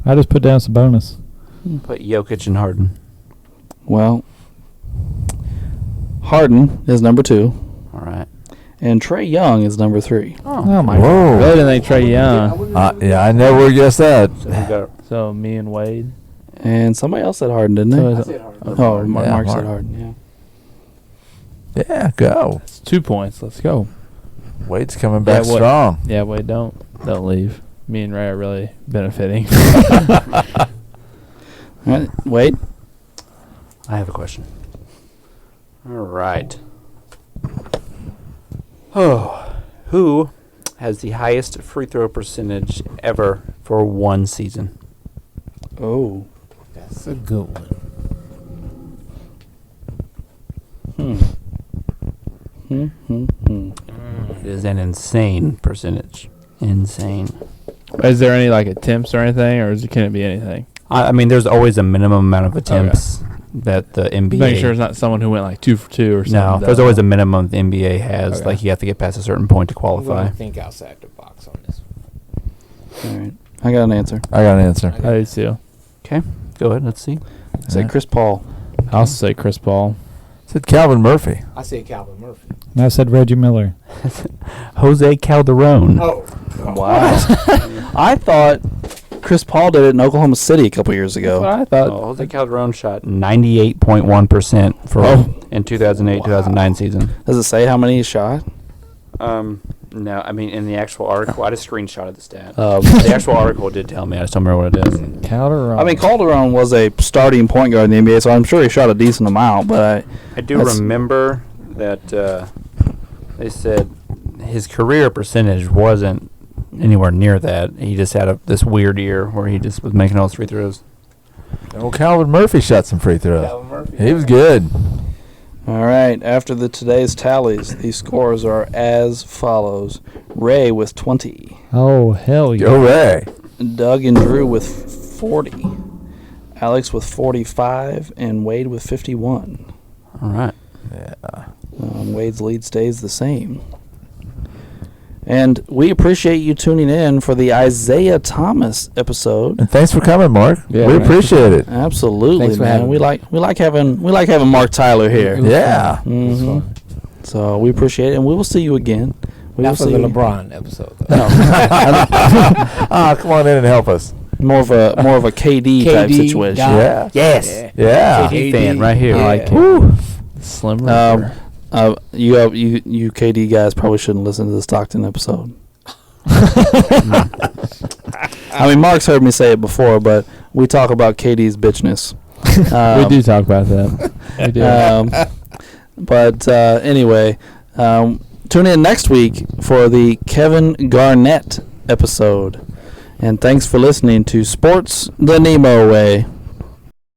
I just put down some bonus. Put Jokic and Harden. Well, Harden is number 2, All right. and Trae Young is number 3. Oh my Whoa. Really didn't think Trae Young. Yeah, I never would guess that. So we got So me and Wade. And somebody else said Harden, didn't So they? is I it- said Harden. Oh, Mark Mark. said Harden, yeah. Yeah, go. It's 2 points. Let's go. Wade's coming back Wade- strong. Yeah, Wade, don't leave. Me and Ray are really benefiting. All right, Wade. I have a question. All right. Oh, who has the highest free throw percentage ever for one season? Oh. That's a good one. It is an insane percentage. Insane. Is there any like attempts or anything, or can it be anything? I mean, there's always a minimum amount of attempts that the NBA. Make sure it's not someone who went like 2 for 2 or something. No, there's always a minimum the NBA has. Okay. Like you have to get past a certain point to I'm qualify. gonna think outside the box on this. All right. I got an answer. I got an answer. I do too. Okay, go ahead. Let's see. I say Chris Paul. I also say Chris Paul. Said Calvin Murphy. I say Calvin Murphy. And I said Reggie Miller. Jose Calderon. Oh, Wow. I thought Chris Paul did it in Oklahoma City a couple years ago. I thought. Jose Calderon shot 98.1% for in 2008-2009 season. Does it say how many he shot? No, I mean in the actual article, I just screenshotted the stat. Um, The actual article did tell me. I just don't remember what it is. Calderon. I mean, Calderon was a starting point guard in the NBA, so I'm sure he shot a decent amount. But I do That's- remember that they said his career percentage wasn't anywhere near that. He just had this weird year where he just was making all his free throws. Well, Calvin Murphy shot some free throws. Calvin Murphy. He was good. all right, after today's tallies, these scores are as follows: Ray with 20, Oh, hell yeah. Go Ray. Doug and Drew with 40, Alex with 45, and Wade with 51. All right. Yeah. Wade's lead stays the same. And we appreciate you tuning in for the Isiah Thomas episode. And thanks for coming, Mark. Yeah, we thanks. appreciate it. Absolutely, Thanks for man. having We me. like having Mark Tyler here. It was Yeah. fun. It was Mhm. fun. So we appreciate it, and we will see you again. We Not will for see the you- LeBron episode, though. No, Ah, come on in and help us. more of a KD, type KD situation. guy. Yeah. Yes. Yeah. KD fan right here. Yeah. I like it. Woo. Slim Reaper. You KD guys probably shouldn't listen to the Stockton episode. I mean, Mark's heard me say it before, but we talk about KD's bitchness. We do talk about that. We do. But anyway, tune in next week for the Kevin Garnett episode. And thanks for listening to Sports the NEMO Way.